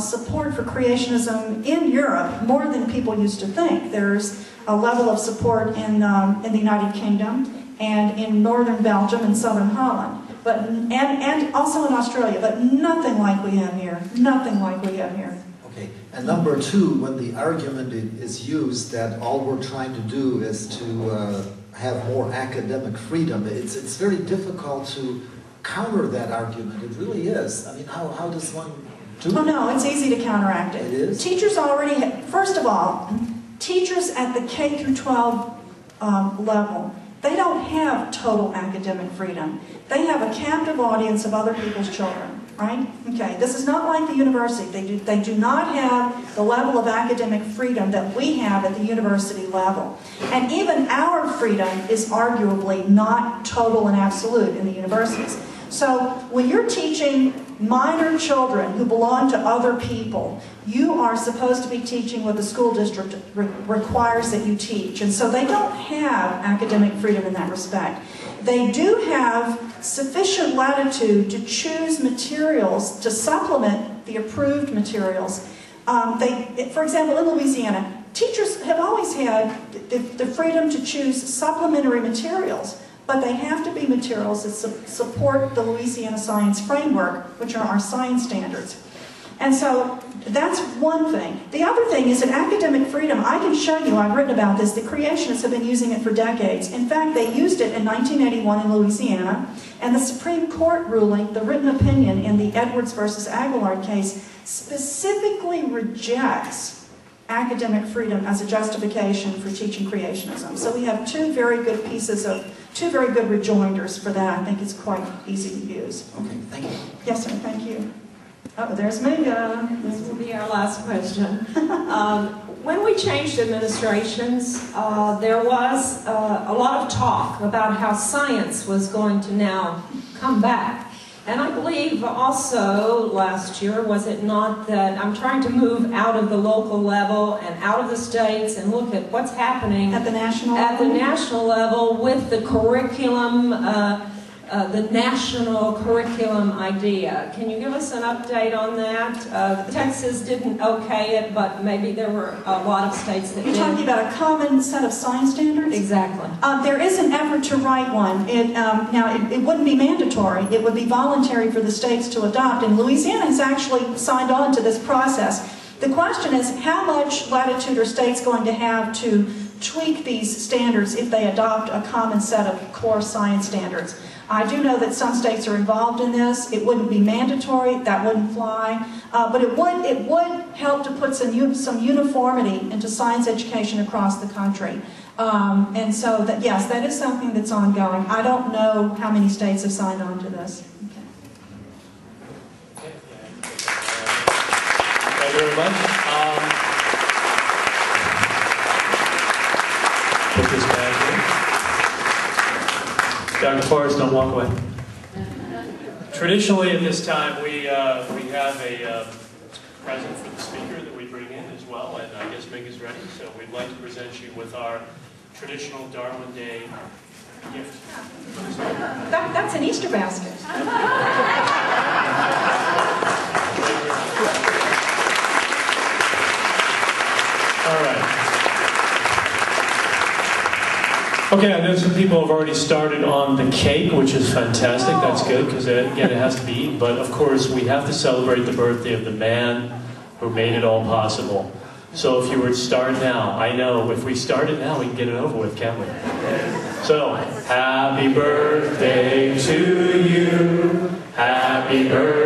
support for creationism in Europe more than people used to think. There's a level of support in the United Kingdom and in northern Belgium and southern Holland, and also in Australia, but nothing like we have here. Nothing like we have here. Okay, and number two, when the argument is used that all we're trying to do is to have more academic freedom, it's very difficult to counter that argument. It really is. I mean, how does one do it? Oh no, it's easy to counteract it. It is? Teachers already, first of all, teachers at the K through 12 level they don't have total academic freedom. They have a captive audience of other people's children, right? Okay, this is not like the university. They do not have the level of academic freedom that we have at the university level. And even our freedom is arguably not total and absolute in the universities. So when you're teaching minor children who belong to other people, you are supposed to be teaching what the school district requires that you teach. And so they don't have academic freedom in that respect. They do have sufficient latitude to choose materials to supplement the approved materials. For example, in Louisiana, teachers have always had the freedom to choose supplementary materials, but they have to be materials that support the Louisiana Science Framework, which are our science standards. And so that's one thing. The other thing is that academic freedom, I can show you, I've written about this, the creationists have been using it for decades. In fact, they used it in 1981 in Louisiana, and the Supreme Court ruling, the written opinion in the Edwards versus Aguilar case, specifically rejects academic freedom as a justification for teaching creationism. So we have two very good rejoinders for that. I think it's quite easy to use. Okay, thank you. Yes, sir, thank you. Oh, there's Mynga. This will be our last question. When we changed administrations, there was a lot of talk about how science was going to now come back. And I believe also last year, was it not, that I'm trying to move out of the local level and out of the states and look at what's happening at the national level with the curriculum, the national curriculum idea. Can you give us an update on that? Texas didn't okay it, but maybe there were a lot of states that did. You're talking about a common set of science standards? Exactly. There is an effort to write one. Now, it wouldn't be mandatory. It would be voluntary for the states to adopt, and Louisiana has actually signed on to this process. The question is, how much latitude are states going to have to tweak these standards if they adopt a common set of core science standards? I do know that some states are involved in this. It wouldn't be mandatory, that wouldn't fly, but it would help to put some uniformity into science education across the country. And so, yes, that is something that's ongoing. I don't know how many states have signed on to this. Okay. Thank you very much. Put this back in. Dr. Forrest, don't walk away. Traditionally at this time, we have a present for the speaker that we bring in as well, and I guess Mynga's ready, so we'd like to present you with our traditional Darwin Day gift. That's an Easter basket. All right. Okay, I know some people have already started on the cake, which is fantastic. That's good, because again, it has to be eaten. But of course, we have to celebrate the birthday of the man who made it all possible. So if you were to start now, I know if we started now, we can get it over with, can't we? So, happy birthday to you. Happy birthday.